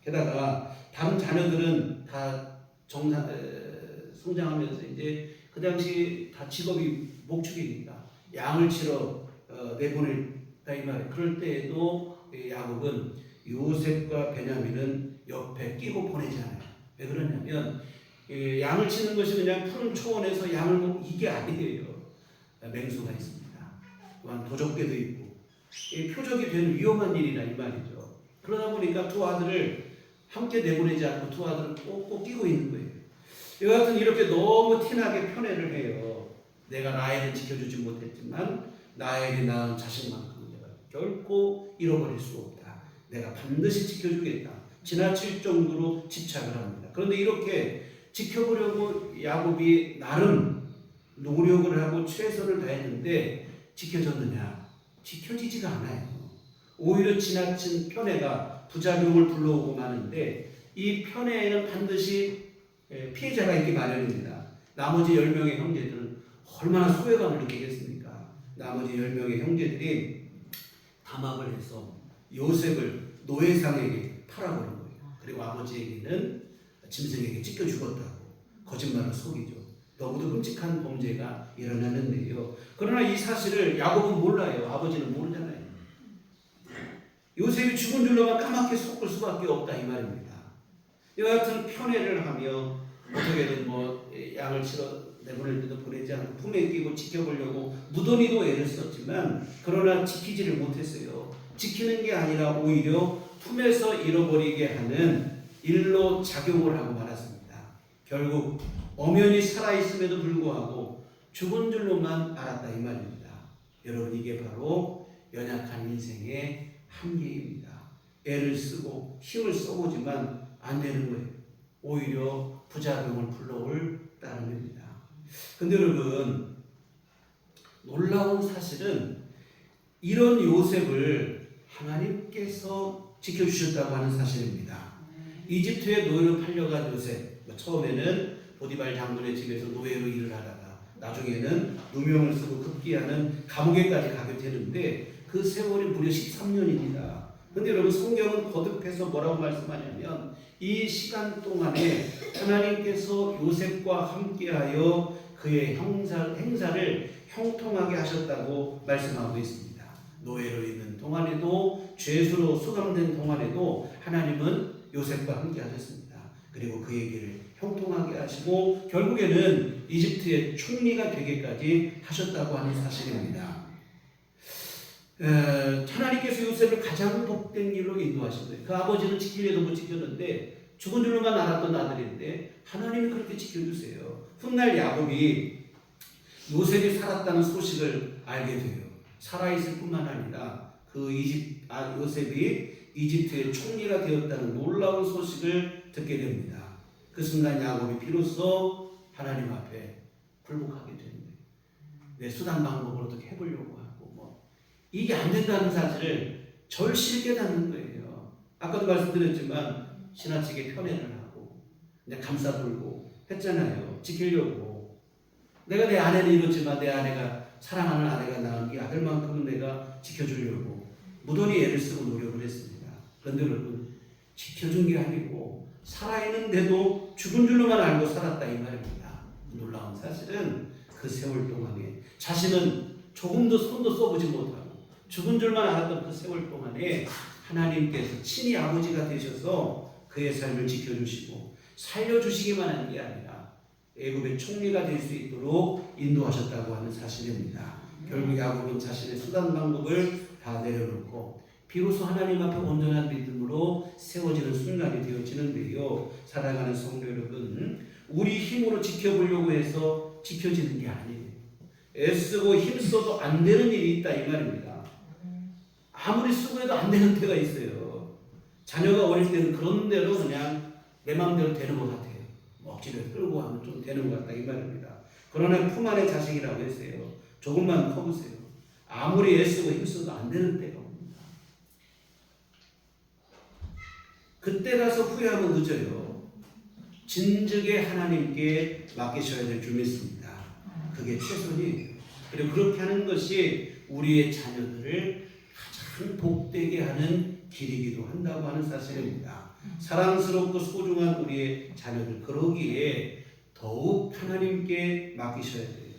게다가 다른 자녀들은 다 성장하면서 이제 그 당시 다 직업이 목축이니까 양을 치러 내보냈다 이 말이에요. 그럴 때에도 야곱은 요셉과 베냐민은 옆에 끼고 보내지 않아요. 왜 그러냐면 양을 치는 것이 그냥 푸른 초원에서 양을 먹고 이게 아니에요. 맹수가 있습니다. 또한 도적개도 있고 표적이 되는 위험한 일이라 이 말이죠. 그러다 보니까 두 아들을 함께 내보내지 않고 두 아들을 꼭꼭 끼고 있는 거예요. 이와 같은 이렇게 너무 티나게 편애를 해요. 내가 라헬을 지켜주지 못했지만 나에게 낳은 자식만큼은 내가 결코 잃어버릴 수 없다. 내가 반드시 지켜주겠다. 지나칠 정도로 집착을 합니다. 그런데 이렇게 지켜보려고 야곱이 나름 노력을 하고 최선을 다했는데 지켜졌느냐? 지켜지지가 않아요. 오히려 지나친 편애가 부작용을 불러오고 마는데 이 편애에는 반드시 피해자가 있기 마련입니다. 나머지 10명의 형제들은 얼마나 소외감을 느끼겠습니까? 나머지 10명의 형제들이 담합을 해서 요셉을 노예상에게 팔아버린 거예요. 그리고 아버지에게는 짐승에게 찢겨 죽었다고 거짓말을 속이죠. 너무도 끔찍한 범죄가 일어나는데요. 그러나 이 사실을 야곱은 몰라요. 아버지는 모르잖아요. 요셉이 죽은 줄로만 까맣게 속을 수밖에 없다 이 말입니다. 이와 같은 편애를 하며 어떻게든 양을 치러 내보낼 때도 보내지 않고 품에 끼고 지켜보려고 무던히도 애를 썼지만 그러나 지키지를 못했어요. 지키는 게 아니라 오히려 품에서 잃어버리게 하는 일로 작용을 하고 말았습니다. 결국 엄연히 살아있음에도 불구하고 죽은 줄로만 알았다 이 말입니다. 여러분 이게 바로 연약한 인생의 한계입니다. 애를 쓰고 힘을 써보지만 안 되는 거예요. 오히려 부작용을 불러올 따름입니다. 근데 여러분 놀라운 사실은 이런 요셉을 하나님께서 지켜주셨다고 하는 사실입니다. 이집트에 노예로 팔려간 요셉, 처음에는 보디발 장군의 집에서 노예로 일을 하다가 나중에는 누명을 쓰고 급기야는 감옥에까지 가게 되는데 그 세월이 무려 13년입니다. 근데 여러분 성경은 거듭해서 뭐라고 말씀하냐면 이 시간 동안에 하나님께서 요셉과 함께하여 그의 행사를 형통하게 하셨다고 말씀하고 있습니다. 노예로 있는 동안에도 죄수로 수감된 동안에도 하나님은 요셉과 함께 하셨습니다. 그리고 그의 길을 형통하게 하시고 결국에는 이집트의 총리가 되기까지 하셨다고 하는 사실입니다. 하나님께서 요셉을 가장 복된 길로 인도하신 거예요. 그 아버지는 지키려도 못 지켰는데 죽은 줄로만 알았던 아들인데 하나님이 그렇게 지켜주세요. 훗날 야곱이 요셉이 살았다는 소식을 알게 돼요. 살아있을 뿐만 아니라 요셉이 이집트의 총리가 되었다는 놀라운 소식을 듣게 됩니다. 그 순간 야곱이 비로소 하나님 앞에 굴복하게 됩니다. 내 수단 방법을 어떻게 해보려고 하고 이게 안 된다는 사실을 절실히 깨닫는 거예요. 아까도 말씀드렸지만 지나치게 편애를 하고 그냥 감싸돌고 했잖아요. 지키려고. 내가 내 아내는 이렇지만 내 아내가 사랑하는 아내가 낳은 이 아들만큼은 내가 지켜주려고 무던히 애를 쓰고 노력을 했습니다. 그런데 여러분 지켜준 게 아니고 살아있는데도 죽은 줄로만 알고 살았다 이 말입니다. 놀라운 사실은 그 세월 동안에 자신은 조금도 손도 써보지 못하고 죽은 줄만 알았던 그 세월 동안에 하나님께서 친히 아버지가 되셔서 그의 삶을 지켜주시고 살려주시기만 한 게 아니라 애굽의 총리가 될 수 있도록 인도하셨다고 하는 사실입니다. 결국 야곱은 자신의 수단 방법을 다 내려놓고 비로소 하나님 앞에 온전한 믿음으로 세워지는 순간이 되어지는데요. 사랑하는 성도 여러분, 우리 힘으로 지켜보려고 해서 지켜지는 게 아니에요. 애쓰고 힘써도 안 되는 일이 있다 이 말입니다. 아무리 쓰고 해도 안 되는 때가 있어요. 자녀가 어릴 때는 그런 대로 그냥 내 마음대로 되는 것 같아요. 억지로 끌고 하면 좀 되는 것 같다 이 말입니다. 그러나 품 안의 자식이라고 했어요. 조금만 커보세요. 아무리 애쓰고 힘써도 안 되는 때가 옵니다. 그때 가서 후회하면 늦어요. 진즉에 하나님께 맡기셔야 될 줄 믿습니다. 그게 최선이에요. 그리고 그렇게 하는 것이 우리의 자녀들을 가장 복되게 하는 길이기도 한다고 하는 사실입니다. 사랑스럽고 소중한 우리의 자녀들, 그러기에 더욱 하나님께 맡기셔야 돼요.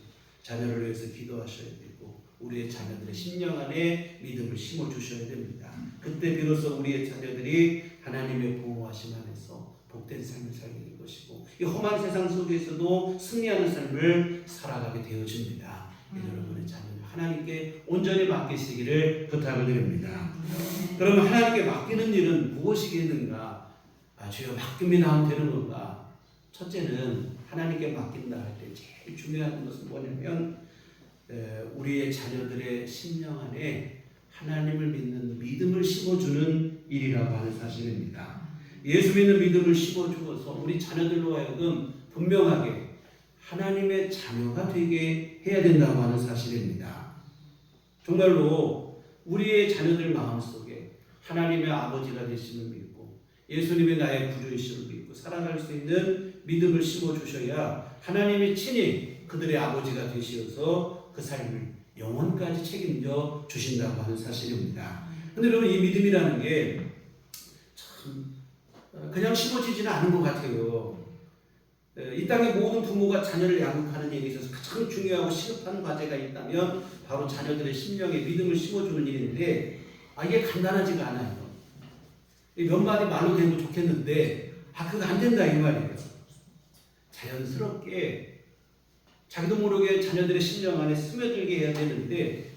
자녀를 위해서 기도하셔야 되고 우리의 자녀들의 심령 안에 믿음을 심어 주셔야 됩니다. 그때 비로소 우리의 자녀들이 하나님의 보호하심 안에서 복된 삶을 살게 될 것이고 이 험한 세상 속에서도 승리하는 삶을 살아가게 되어집니다. 여러분의 자녀들 하나님께 온전히 맡기시기를 부탁을 드립니다. 그러면 하나님께 맡기는 일은 무엇이겠는가? 주여 맡김이 나오면 되는 건가? 첫째는 하나님께 맡긴다 할 때 제일 중요한 것은 뭐냐면 우리의 자녀들의 심령 안에 하나님을 믿는 믿음을 심어주는 일이라고 하는 사실입니다. 예수 믿는 믿음을 심어주어서 우리 자녀들로 하여금 분명하게 하나님의 자녀가 되게 해야 된다고 하는 사실입니다. 정말로 우리의 자녀들 마음속에 하나님의 아버지가 되심을 믿고 예수님의 나의 구주이심을 믿고 살아갈 수 있는 믿음을 심어주셔야 하나님이 친히 그들의 아버지가 되시어서 그 삶을 영원까지 책임져 주신다고 하는 사실입니다. 그런데 여러분 이 믿음이라는 게 참 그냥 심어지지는 않은 것 같아요. 이 땅의 모든 부모가 자녀를 양육하는 데 있어서 가장 중요하고 시급한 과제가 있다면 바로 자녀들의 심령에 믿음을 심어주는 일인데 이게 간단하지가 않아요. 몇 마디 말로 되면 좋겠는데 그거 안 된다 이 말이에요. 자연스럽게 자기도 모르게 자녀들의 심령 안에 스며들게 해야 되는데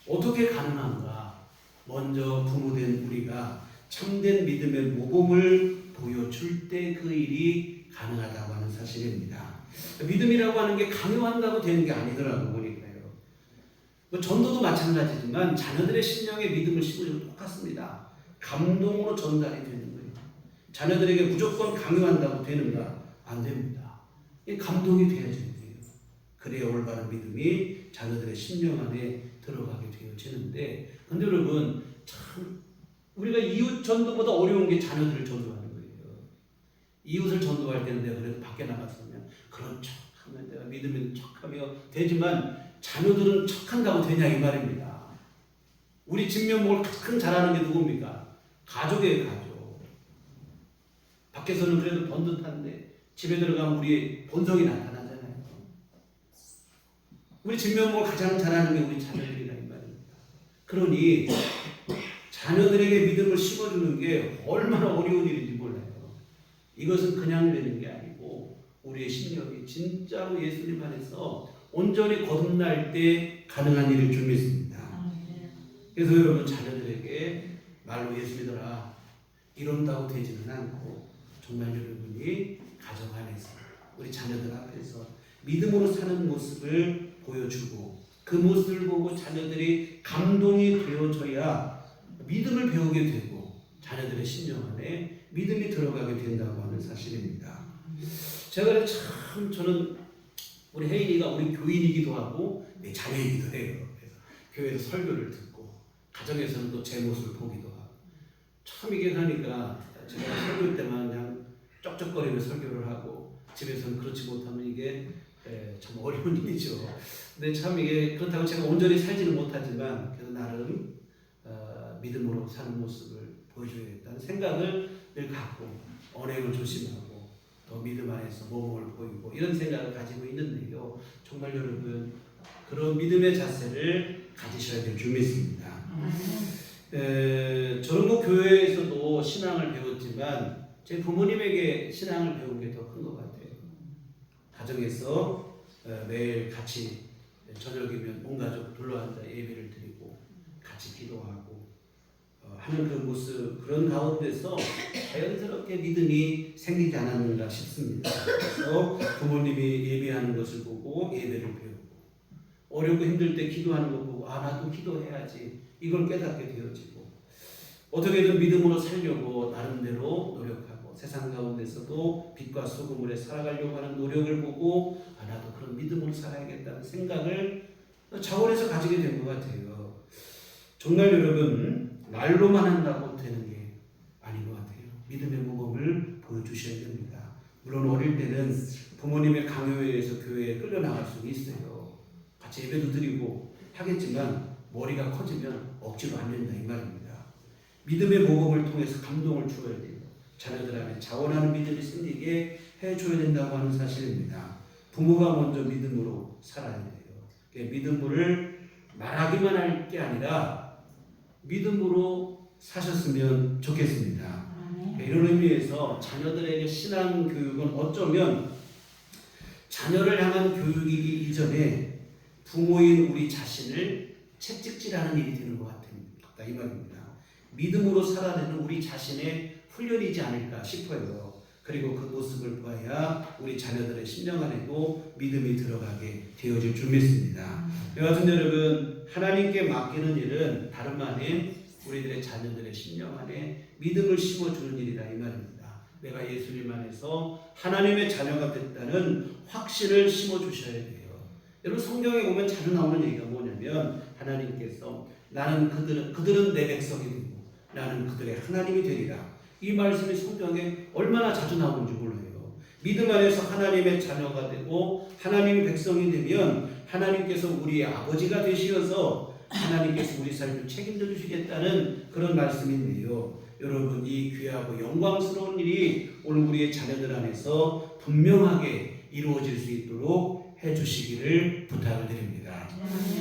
어떻게 가능한가? 먼저 부모된 우리가 참된 믿음의 모범을 보여줄 때 그 일이 가능하다고 하는 사실입니다. 믿음이라고 하는 게 강요한다고 되는 게 아니더라고 보니까요. 전도도 마찬가지지만 자녀들의 심령에 믿음을 심어주면 똑같습니다. 감동으로 전달이 되는 거예요. 자녀들에게 무조건 강요한다고 되는가? 안 됩니다. 감동이 되어져야 돼요. 그래야 올바른 믿음이 자녀들의 심령 안에 들어가게 되어지는데 근데 여러분 참 우리가 이웃 전도보다 어려운 게 자녀들을 전도하는 거예요. 이웃을 전도할 때는 내가 그래도 밖에 나갔으면 그런 척하면 내가 믿음 있는 척하며 되지만 자녀들은 척한다고 되냐 이 말입니다. 우리 진면목을 가장 잘하는 게 누굽니까? 가족이에요. 가족. 밖에서는 그래도 번듯한데 집에 들어가면 우리의 본성이 나타나잖아요. 우리 진면목을 가장 잘하는 게 우리 자녀들이다 이 말입니다. 그러니 자녀들에게 믿음을 심어주는 게 얼마나 어려운 일인지 몰라요. 이것은 그냥 되는 게 아니고 우리의 심령이 진짜로 예수님 안에서 온전히 거듭날 때 가능한 일일 줄 믿습니다. 그래서 여러분 자녀들에게 말로 예수 믿어라 이런다고 되지는 않고 정말 여러분이 가정 안에서 우리 자녀들 앞에서 믿음으로 사는 모습을 보여주고 그 모습을 보고 자녀들이 감동이 되어져야 믿음을 배우게 되고 자녀들의 심령 안에 믿음이 들어가게 된다고 하는 사실입니다. 제가 참 저는 우리 혜인이가 우리 교인이기도 하고 내 자녀이기도 해요. 그래서 교회에서 설교를 듣고 가정에서는 또 제 모습을 보기도 하고 참 이게 하니까 제가 설교 때만 그냥 쩍쩍거리며 설교를 하고 집에서는 그렇지 못하면 이게 참 어려운 일이죠. 근데 참 이게 그렇다고 제가 온전히 살지는 못하지만 그래도 나름 믿음으로 사는 모습을 보여줘야겠다는 생각을 늘 갖고 언행을 조심하고 더 믿음 안에서 모범을 보이고 이런 생각을 가지고 있는데요. 정말 여러분 그런 믿음의 자세를 가지셔야 될 줄 믿습니다. 저는 뭐 교회에서도 신앙을 배웠지만 제 부모님에게 신앙을 배운 게 더 큰 것 같아요. 가정에서 매일 같이 저녁이면 온 가족 둘러앉아 예배를 드리고 같이 기도하고 하는 그 모습 그런 가운데서 자연스럽게 믿음이 생기지 않았는가 싶습니다. 그래서 부모님이 예배하는 것을 보고 예배를 배우고 어렵고 힘들 때 기도하는 것 보고 나도 기도해야지 이걸 깨닫게 되어지고 어떻게든 믿음으로 살려고 나름대로 노력하고 세상 가운데서도 빛과 소금으로 살아가려고 하는 노력을 보고 나도 그런 믿음으로 살아야겠다는 생각을 자원해서 가지게 된 것 같아요. 정말 여러분 말로만 한다고 되는 게 아닌 것 같아요. 믿음의 모범을 보여주셔야 됩니다. 물론 어릴 때는 부모님의 강요에 의해서 교회에 끌려나갈 수는 있어요. 같이 예배도 드리고 하겠지만 머리가 커지면 억지로 안 된다 이 말입니다. 믿음의 모범을 통해서 감동을 주어야 돼요. 자녀들 안에 자원하는 믿음이 생기게 해줘야 된다고 하는 사실입니다. 부모가 먼저 믿음으로 살아야 돼요. 믿음을 말하기만 할 게 아니라 믿음으로 사셨으면 좋겠습니다. 이런 의미에서 자녀들에게 신앙 교육은 어쩌면 자녀를 향한 교육이기 이전에 부모인 우리 자신을 채찍질하는 일이 되는 것 같다 이 말입니다. 믿음으로 살아내는 우리 자신의 훈련이지 않을까 싶어요. 그리고 그 모습을 보아야 우리 자녀들의 심령 안에도 믿음이 들어가게 되어질 줄 믿습니다. 여하튼 여러분, 하나님께 맡기는 일은 다름 아닌 우리들의 자녀들의 심령 안에 믿음을 심어주는 일이다 이 말입니다. 내가 예수님 안에서 하나님의 자녀가 됐다는 확신을 심어주셔야 돼요. 여러분, 성경에 보면 자주 나오는 얘기가 뭐냐면 하나님께서 나는 그들은 내 백성이 되고 나는 그들의 하나님이 되리라. 이 말씀이 성경에 얼마나 자주 나오는지 몰라요. 믿음 안에서 하나님의 자녀가 되고 하나님의 백성이 되면 하나님께서 우리의 아버지가 되시어서 하나님께서 우리 삶을 책임져 주시겠다는 그런 말씀인데요. 여러분, 이 귀하고 영광스러운 일이 오늘 우리의 자녀들 안에서 분명하게 이루어질 수 있도록 해주시기를 부탁을 드립니다.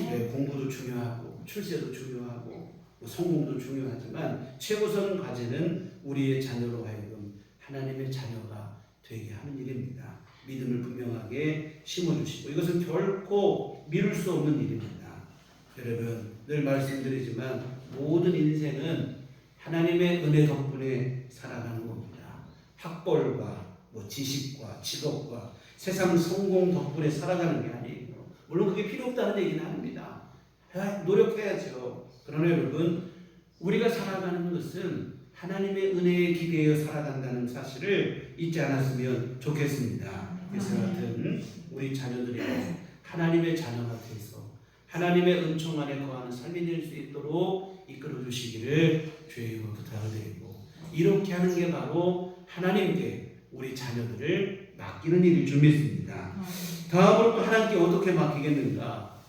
네, 공부도 중요하고 출세도 중요하고 성공도 중요하지만 최우선 과제는 우리의 자녀로 하여금 하나님의 자녀가 되게 하는 일입니다. 믿음을 분명하게 심어주시고 이것은 결코 미룰 수 없는 일입니다. 여러분, 늘 말씀드리지만 모든 인생은 하나님의 은혜 덕분에 살아가는 겁니다. 학벌과 지식과 직업과 세상 성공 덕분에 살아가는 게 아니에요. 물론 그게 필요 없다는 얘기는 아닙니다. 노력해야죠. 그러나 여러분, 우리가 살아가는 것은 하나님의 은혜에 기대어 살아간다는 사실을 잊지 않았으면 좋겠습니다. 그래서 같은 우리 자녀들이 하나님의 자녀가 돼서 하나님의 은총 안에 거하는 삶이 될 수 있도록 이끌어 주시기를 주의 부탁을 드리고, 이렇게 하는 게 바로 하나님께 우리 자녀들을 맡기는 일일 줄 믿습니다. 다음으로 또 하나님께 어떻게 맡기겠는가?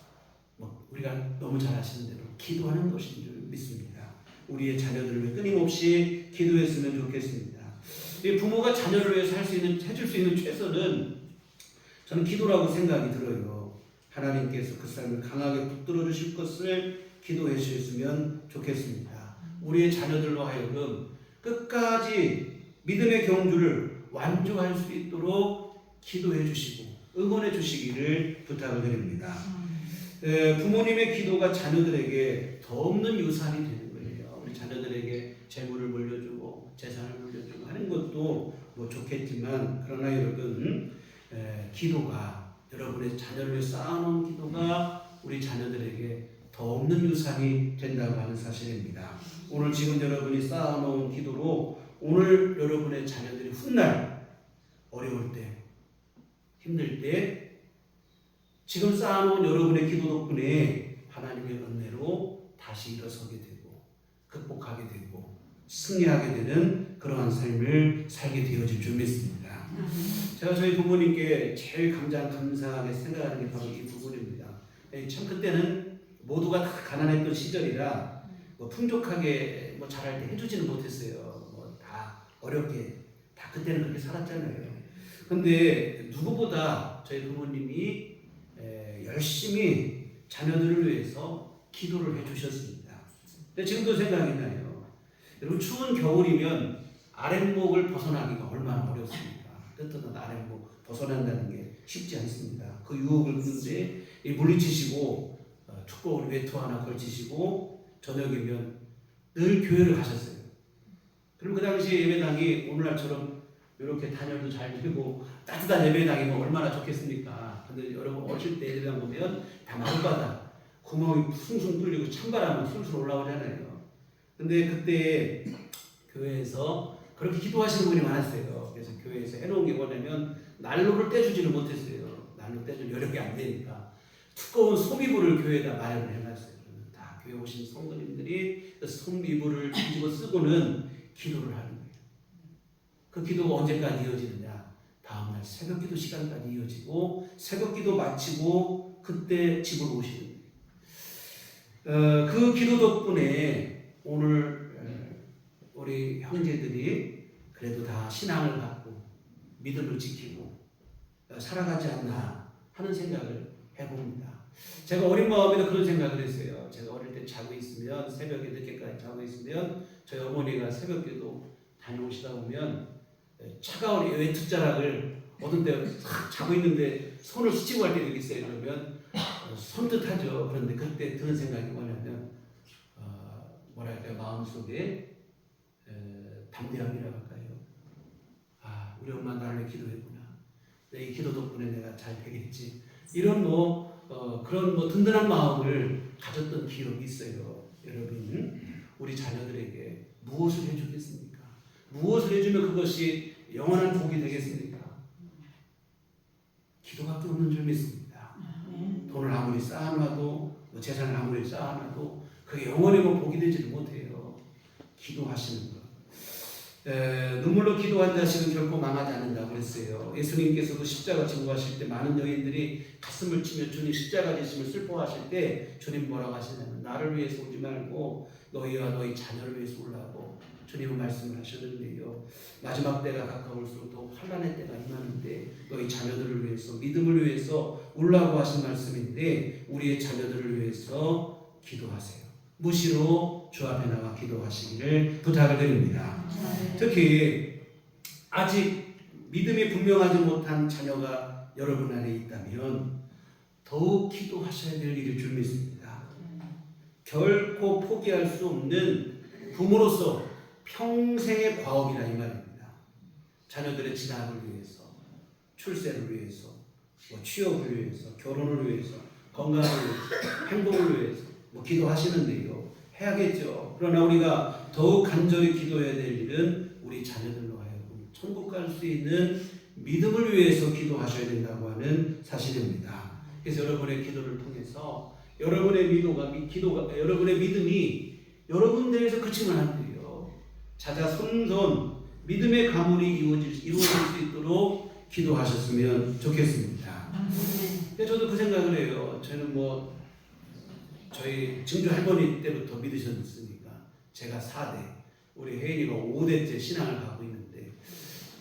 우리가 너무 잘 아시는 대로 기도하는 것인 줄 믿습니다. 우리의 자녀들을 위해 끊임없이 기도했으면 좋겠습니다. 부모가 자녀를 위해서 해줄 수 있는 최선은 저는 기도라고 생각이 들어요. 하나님께서 그 삶을 강하게 붙들어 주실 것을 기도해 주셨으면 좋겠습니다. 우리의 자녀들로 하여금 끝까지 믿음의 경주를 완주할 수 있도록 기도해 주시고 응원해 주시기를 부탁을 드립니다. 부모님의 기도가 자녀들에게 더 없는 유산이 되는 거예요. 우리 자녀들에게 재물을 물려주고 재산을 물려주고 하는 것도 좋겠지만, 그러나 여러분, 기도가 여러분의 자녀를 위해 쌓아놓은 기도가 우리 자녀들에게 더 없는 유산이 된다고 하는 사실입니다. 오늘 지금 여러분이 쌓아놓은 기도로 오늘 여러분의 자녀들이 훗날 어려울 때, 힘들 때 지금 쌓아놓은 여러분의 기도 덕분에 하나님의 은혜로 다시 일어서게 되고 극복하게 되고 승리하게 되는 그러한 삶을 살게 되어질 줄 믿습니다. 제가 저희 부모님께 제일 감사하게 생각하는 게 바로 이 부분입니다. 참 그때는 모두가 다 가난했던 시절이라 풍족하게 잘할 때 해주지는 못했어요. 다 어렵게 다 그때는 그렇게 살았잖아요. 근데 누구보다 저희 부모님이 열심히 자녀들을 위해서 기도를 해주셨습니다. 근데 지금도 생각이 나요. 여러분, 추운 겨울이면 아랫목을 벗어나기가 얼마나 어렵습니까? 뜨뜻한 아랫목 벗어난다는 게 쉽지 않습니다. 그 유혹을 끄는데 물리치시고 두꺼운 외투 하나 걸치시고 저녁이면 늘 교회를 가셨어요. 그럼 그 당시 예배당이 오늘날처럼 이렇게 단열도 잘 되고 따뜻한 예배당이면 얼마나 좋겠습니까? 근데 여러분, 어릴 때 예배당 보면 다 마룻바닥 구멍이 숭숭 뚫리고 찬바람은 술술 올라오잖아요. 근데 그때 교회에서 그렇게 기도하시는 분이 많았어요. 그래서 교회에서 해놓은 게 뭐냐면 난로를 떼주지는 못했어요. 난로 떼줄 여력이 안 되니까 두꺼운 소미불을 교회에다 마련을 해놨어요. 다 교회 오신 성도님들이 그 소미불을 뒤집어 쓰고는 기도를 하는 거예요. 그 기도가 언제까지 이어지느냐? 다음날 새벽기도 시간까지 이어지고 새벽기도 마치고 그때 집으로 오시는 거예요. 그 기도 덕분에 오늘 우리 형제들이 그래도 다 신앙을 갖고 믿음을 지키고 살아가지 않나 하는 생각을 해봅니다. 제가 어린 마음에도 그런 생각을 했어요. 제가 어릴 때 자고 있으면 새벽에 늦게까지 자고 있으면 저희 어머니가 새벽에도 다녀오시다 보면 차가운 외투자락을 어떤 때 자고 있는데 손을 스치고 할 때도 있어요. 그러면 손뜻하죠. 그런데 그때 드는 생각이 뭐냐면 뭐랄까요, 마음속에 담대함이라고 할까요? 아, 우리 엄마 나를 위해 기도했구나. 내 이 기도 덕분에 내가 잘 되겠지. 이런 그런 든든한 마음을 가졌던 기억이 있어요. 여러분, 우리 자녀들에게 무엇을 해주겠습니까? 무엇을 해주면 그것이 영원한 복이 되겠습니까? 기도밖에 없는 줄 믿습니다. 돈을 아무리 쌓아놔도 재산을 아무리 쌓아놔도 그게 영원히 복이 되지를 못해요. 기도하시는 것. 눈물로 기도한 자식은 결코 망하지 않는다고 그랬어요. 예수님께서도 십자가 증거하실 때 많은 여인들이 가슴을 치며 주님 십자가 지심을 슬퍼하실 때 주님 뭐라고 하시냐면 나를 위해서 울지 말고 너희와 너희 자녀를 위해서 울라고 주님은 말씀을 하셨는데요. 마지막 때가 가까울수록 더 환난의 때가 임하는데 너희 자녀들을 위해서 믿음을 위해서 울라고 하신 말씀인데 우리의 자녀들을 위해서 기도하세요. 무시로 주 앞에 나와 기도하시기를 부탁을 드립니다. 특히 아직 믿음이 분명하지 못한 자녀가 여러분 안에 있다면 더욱 기도하셔야 될 일일 줄 믿습니다. 결코 포기할 수 없는 부모로서 평생의 과업이라 이 말입니다. 자녀들의 진학을 위해서, 출세를 위해서, 취업을 위해서, 결혼을 위해서, 건강을 위해서, 행복을 위해서 기도하시는데요. 해야겠죠. 그러나 우리가 더욱 간절히 기도해야 될 일은 우리 자녀들로 하여금 천국 갈 수 있는 믿음을 위해서 기도하셔야 된다고 하는 사실입니다. 그래서 여러분의 기도를 통해서 여러분의 여러분의 믿음이 여러분들에서 그치면 안 돼요. 자자손손 믿음의 가문이 이루어질 수 있도록 기도하셨으면 좋겠습니다. 저도 그 생각을 해요. 저는 저희 증조 할머니 때부터 믿으셨으니까 제가 4대, 우리 혜인이가 5대째 신앙을 갖고 있는데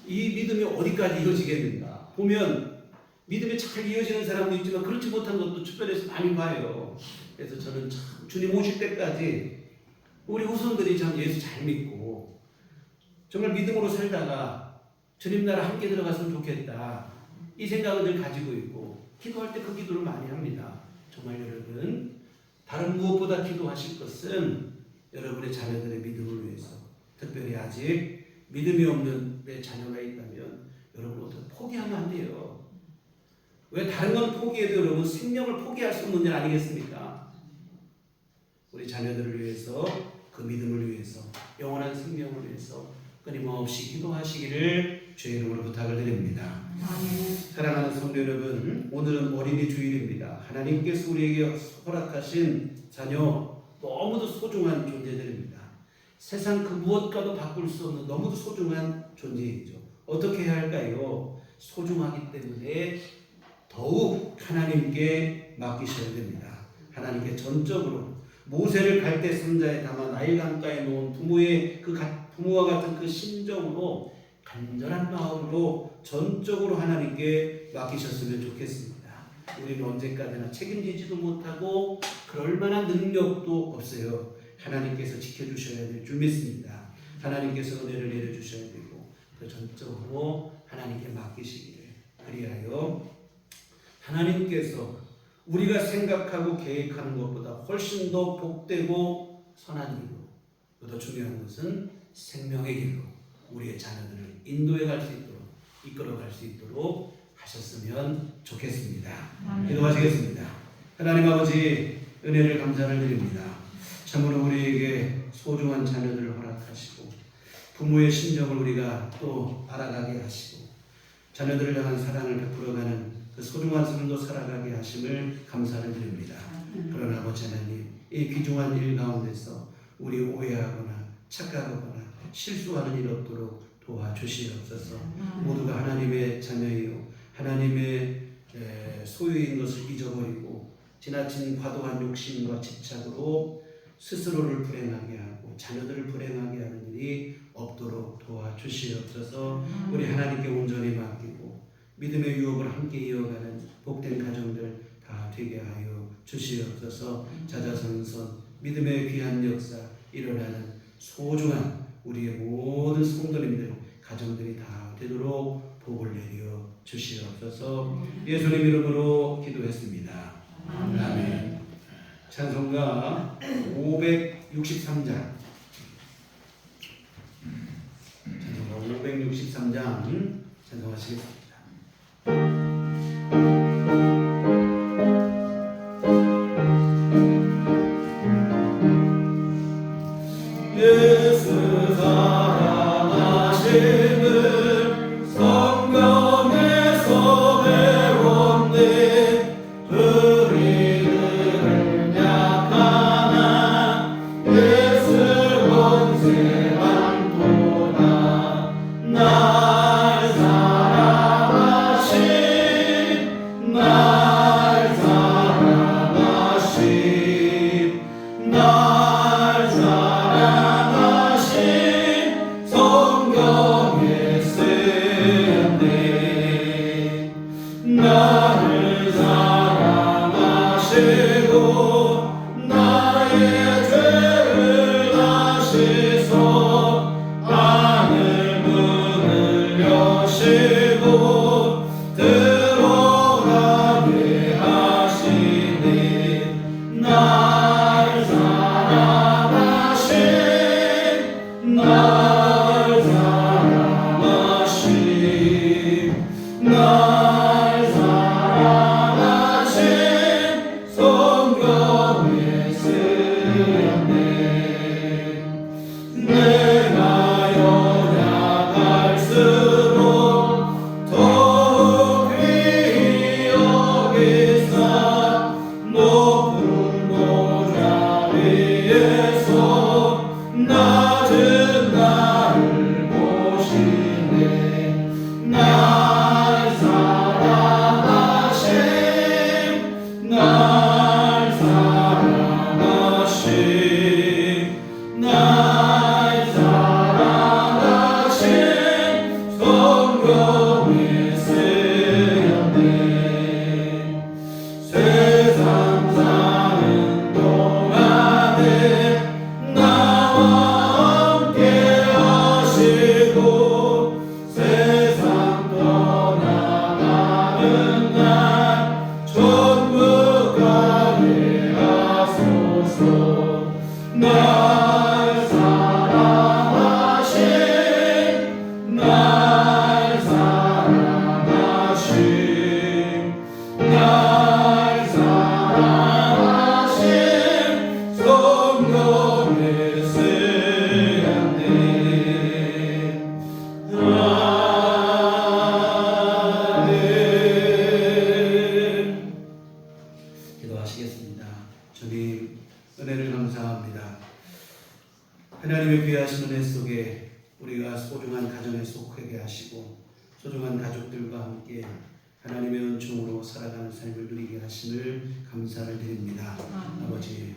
이 믿음이 어디까지 이어지겠는가? 보면 믿음이 잘 이어지는 사람도 있지만 그렇지 못한 것도 주변에서 많이 봐요. 그래서 저는 참 주님 오실 때까지 우리 후손들이 참 예수 잘 믿고 정말 믿음으로 살다가 주님 나라 함께 들어갔으면 좋겠다. 이 생각을 늘 가지고 있고 기도할 때 그 기도를 많이 합니다. 정말 여러분 다른 무엇보다 기도하실 것은 여러분의 자녀들의 믿음을 위해서, 특별히 아직 믿음이 없는 내 자녀가 있다면 여러분 어떻게 포기하면 안 돼요. 왜 다른 건 포기해도 여러분 생명을 포기할 수 없는 일 아니겠습니까? 우리 자녀들을 위해서, 그 믿음을 위해서, 영원한 생명을 위해서 끊임없이 기도하시기를 주의 이름으로 부탁을 드립니다. 사랑하는 성도 여러분, 오늘은 어린이 주일입니다. 하나님께서 우리에게 허락하신 자녀 너무도 소중한 존재들입니다. 세상 그 무엇과도 바꿀 수 없는 너무도 소중한 존재이죠. 어떻게 해야 할까요? 소중하기 때문에 더욱 하나님께 맡기셔야 됩니다. 하나님께 전적으로 모세를 갈대 선자에 담아 나일 강가에 놓은 부모와 같은 그 심정으로 간절한 마음으로 전적으로 하나님께 맡기셨으면 좋겠습니다. 우리는 언제까지나 책임지지도 못하고 그럴 만한 능력도 없어요. 하나님께서 지켜주셔야 될 줄 믿습니다. 하나님께서 은혜를 내려주셔야 되고 그 전적으로 하나님께 맡기시기를, 그리하여 하나님께서 우리가 생각하고 계획하는 것보다 훨씬 더 복되고 선한 길로, 더 중요한 것은 생명의 길로 우리의 자녀들을 인도해 갈 수 있도록, 이끌어 갈 수 있도록 하셨으면 좋겠습니다. 기도하시겠습니다. 하나님 아버지, 은혜를 감사를 드립니다. 참으로 우리에게 소중한 자녀들을 허락하시고 부모의 심정을 우리가 또 알아가게 하시고 자녀들을 향한 사랑을 베풀어가는 그 소중한 삶도 살아가게 하심을 감사를 드립니다. 그러나 아버지 하나님, 이 귀중한 일 가운데서 우리 오해하거나 착각하거나 실수하는 일 없도록 도와주시옵소서. 모두가 하나님의 자녀이요 하나님의 소유인 것을 잊어버리고 지나친 과도한 욕심과 집착으로 스스로를 불행하게 하고 자녀들을 불행하게 하는 일이 없도록 도와주시옵소서. 우리 하나님께 온전히 맡기고 믿음의 유업을 함께 이어가는 복된 가정들 다 되게 하여 주시옵소서. 자자손손 믿음의 귀한 역사 일어나는 소중한 우리의 모든 성도님들 가정들이 다 되도록 복을 내려 주시옵소서. 예수님 이름으로 기도했습니다. 아멘. 찬송가 563장, 찬송가 563장 찬송하시겠습니다. 예수 살아나심을 성경에서 배웠네. 우리들은 약하나 예수 권세만 보나. 날 사랑하신 날 사랑하신 날 사랑하신 성경에 쓰였네. 나를 사랑하시고 나의 죄를 아시소. 하늘 문을 여시고 들어가게 하시네. 날 사랑하신 날 사랑하신 날 사랑하신 성경에 쓰였네. 내가 연약할수록 더욱 귀히 여기사 높은 보좌 위에서 낮은 나를 보시네. 날 사랑하신 날 사랑하신 날 사랑하신 성경에 쓰였네. 세상 사는 동안에 나와 함께 하시고 세상 떠나가는 날 천국 가게 하소서. 날 사랑하신 날 사랑하신 날 사랑하신 성경에 쓰였네. 아멘. 기도하시겠습니다. 주님 은혜를 감사합니다. 하나님의 귀하신 은혜 속에 우리가 소중한 가정에 속하게 하시고 소중한 가족들과 함께 하나님의 은총으로 살아가는 삶을 누리게 하심을 감사를 드립니다. 아버지,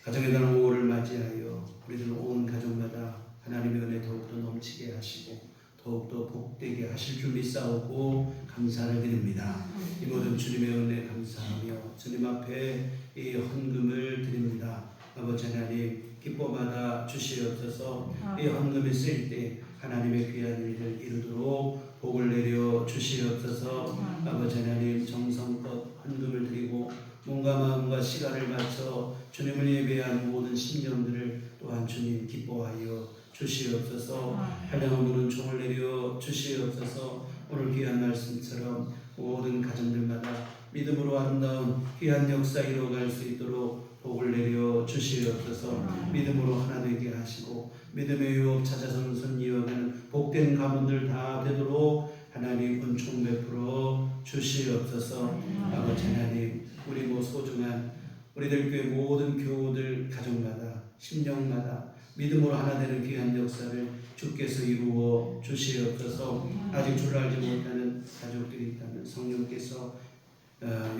가정의 날 5월을 맞이하여 우리들 온 가정마다 하나님의 은혜 더욱더 넘치게 하시고 더욱더 복되게 하실 줄 믿사오고 감사를 드립니다. 이 모든 주님의 은혜 감사하며 주님 앞에 이 헌금을 드립니다. 아버지 하나님 기뻐받아 주시옵소서. 이 헌금을 쓸 때 하나님의 귀한 일을 이루도록 복을 내려 주시옵소서. 아버지 하나님 정성껏 헌금을 드리고 몸과 마음과 시간을 바쳐 주님을 예배한 모든 심령들을 또한 주님 기뻐하여 주시옵소서. 한량한 분은 종을 내려 주시옵소서. 오늘 귀한 말씀처럼 모든 가정들마다 믿음으로 아름다운 귀한 역사 이루어갈 수 있도록 복을 내려 주시옵소서. 믿음으로 하나 되게 하시고 믿음의 유업 찾아서는 손이어가는 복된 가문들 다 되도록 하나님 은총 베풀어 주시옵소서. 아버지 하나님 우리 소중한 우리들 교회 모든 교우들 가정마다 심령마다 믿음으로 하나 되는 귀한 역사를 주께서 이루어 주시옵소서. 아직 주를 알지 못하는 가족들이 있다면 성령께서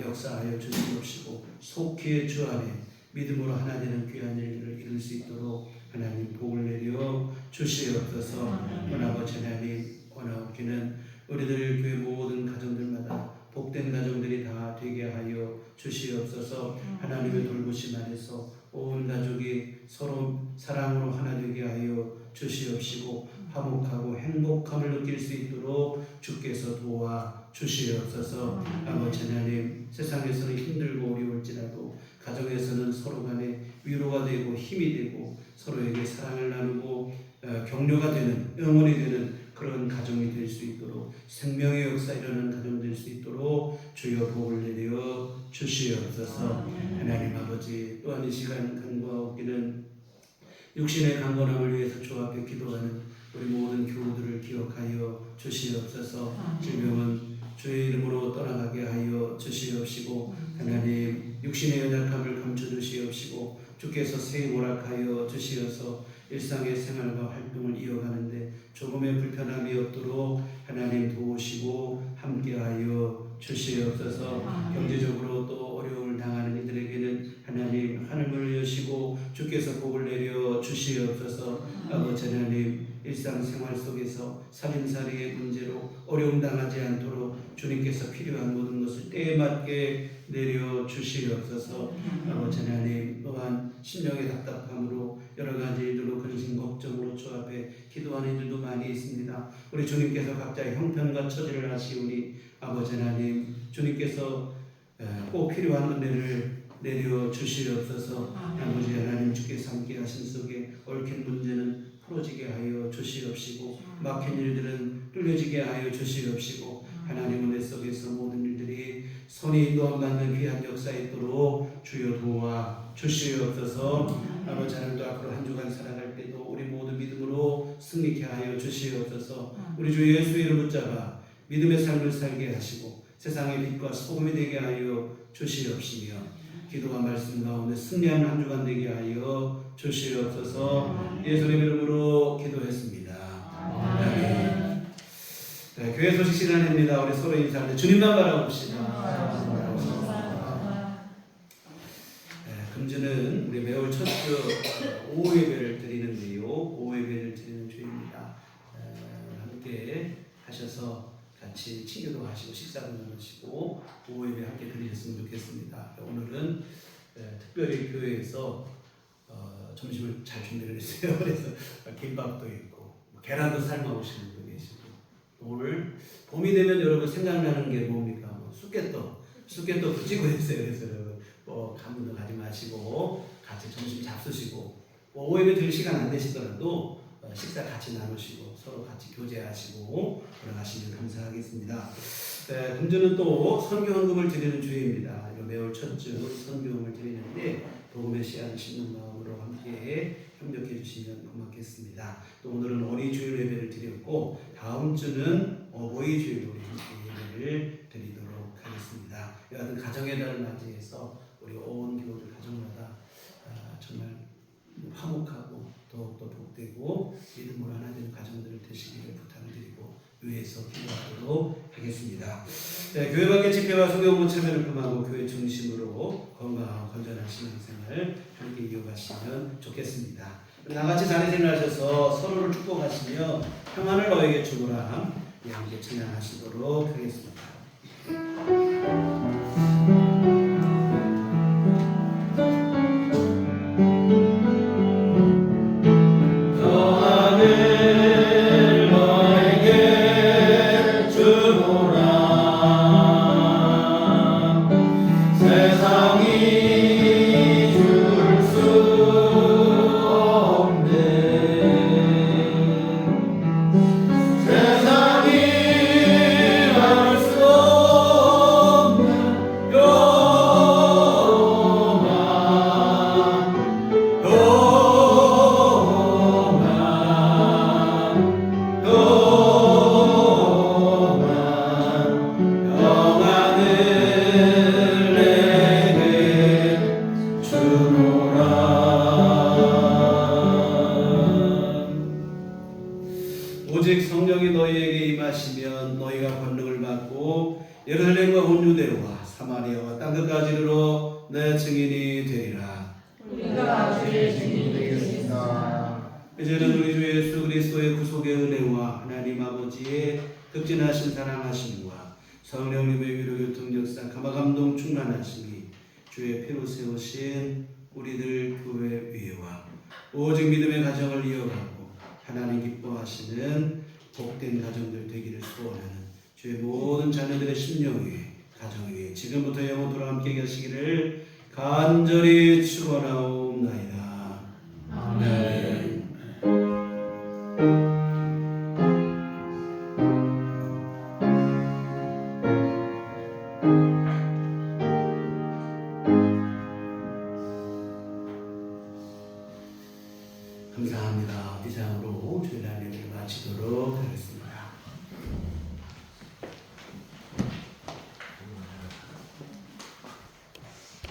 역사하여 주시옵시고 속히 주 안에 믿음으로 하나 되는 귀한 일을 이룰 수 있도록 하나님 복을 내려 주시옵소서. 아버지 하나님 원하옵기는 우리들 교회 모든 가정들마다 복된 가정들이 다 되게 하여 주시옵소서. 하나님 행복함을 느낄 수 있도록 주께서 도와 주시옵소서. 아버지 하나님, 세상에서는 힘들고 어려울지라도 가정에서는 서로 간에 위로가 되고 힘이 되고 서로에게 사랑을 나누고 격려가 되는, 응원이 되는 그런 가정이 될 수 있도록, 생명의 역사 일어나는 가정 될 수 있도록 주여 복을 내려 주시옵소서. 하나님 아버지, 또한 이 시간 간구하옵기는 육신의 강건함을 위해서 주 앞에 기도하는 우리 모든 교우들을 기억하여 주시옵소서. 질병은 주의 이름으로 떠나가게 하여 주시옵시고, 하나님 육신의 연약함을 감춰 주시옵시고, 주께서 새 허락하여 주시어서 일상의 생활과 활동을 이어가는데 조금의 불편함이 없도록 하나님 도우시고 함께하여 주시옵소서. 경제적으로 또 어려움을 당하는 이들에게는 하나님 하늘문을 여시고 주께서 복을 내려 주시옵소서. 아버지 하나님, 일상생활 속에서 살림살이의 문제로 어려움 당하지 않도록 주님께서 필요한 모든 것을 때에 맞게 내려 주시옵소서. 아버지 하나님, 또한 심령의 답답함으로 여러 가지 일들로 근심 걱정으로 주 앞에 기도하는 일들도 많이 있습니다. 우리 주님께서 각자의 형편과 처지를 아시오니 아버지 하나님, 주님께서 꼭 필요한 은혜를 내려 주시옵소서. 아버지 하나님, 주께서 함께 하신 속에 얽힌 문제는 풀어지게 하여 주시옵시고, 막힌 일들은 뚫려지게 하여 주시옵시고, 하나님 은혜 속에서 모든 일들이 선의 인도함 받는 귀한 역사 있도록 주여 도와 주시옵소서. 아버지 하나님, 또 앞으로 한 주간 살아갈 때도 우리 모두 믿음으로 승리케 하여 주시옵소서. 우리 주 예수의 이름을 붙잡아 믿음의 삶을 살게 하시고 세상의 빛과 소금이 되게 하여 주시옵시며, 기도와 말씀 가운데 승리하는 한 주간 되게 하여 주시옵소서. 예수님 이름으로 기도했습니다. 아멘. 네, 교회 소식 시간입니다. 우리 서로 인사하는데 주님만 바라봅시다. 금주는 우리 매월 첫 주 오후 예배를 드리는데요. 오후 예배를 드리는 주입니다. 함께 하셔서 같이 친교도 하시고 식사도 나누시고 오후 예배 함께 드리셨으면 좋겠습니다. 오늘은 특별히 교회에서 점심을 잘 준비를 했어요. 그래서 김밥도 있고 계란도 삶아 오시는 분도 계시고, 오늘 봄이 되면 여러분 생각나는 게 뭡니까? 쑥개떡 부치고 했어요. 그래서 여러분 가문도 가지 마시고 같이 점심 잡수시고, 오후 예배 드릴 시간 안 되시더라도 식사 같이 나누시고 서로 같이 교제하시고 돌아가시면 감사하겠습니다. 금주는 또 선교 헌금을 드리는 주입니다. 매월 첫 주 선교헌금을 드리는데 복음의 씨앗을 심는 마음으로 함께 협력해 주시면 고맙겠습니다. 또 오늘은 어린이 주일 예배를 드렸고 다음 주는 어버이 주일로 함께 예배를 드리도록 하겠습니다. 여하튼 가정의 달을 맞이해서 우리 온 교우들 가정마다 정말 화목하고 더욱더 복되고 믿음으로 하나 되는 가정들을 되시기를 부탁드리고 위해서 기도하도록 하겠습니다. 교회 밖의 집회와 소교훈 참여를 금하고 교회 중심으로 건강하고 건전한 신앙생활 함께 이어가시면 좋겠습니다. 나같이 자리생활 하셔서 서로를 축복하시며 평안을 너에게 주노라 함께 찬양하시도록 하겠습니다. 오직 성령이 너희에게 임하시면 너희가 권능을 받고 예루살렘과 온 유대와 사마리아와 땅끝까지 이르러 내 증인이 되리라. 우리가 주의 증인이 되겠습니다. 이제는 우리 주 예수 그리스도의 구속의 은혜와 하나님 아버지의 극진하신 사랑하심과 성령님의 위로 교통 역사 감화감동 충만하심이 주의 피로 세우신 우리들 교회 위에와 오직 믿음의 가정을 이어가고 하나님 기뻐하시는 복된 가정들 되기를 소원하는 주의 모든 자녀들의 심령 위에 가정 위에 지금부터 영원토록 함께 계시기를 간절히 축원하옵나이다. 아멘. 감사합니다. 이상으로 주일 날례를 마치도록 하겠습니다.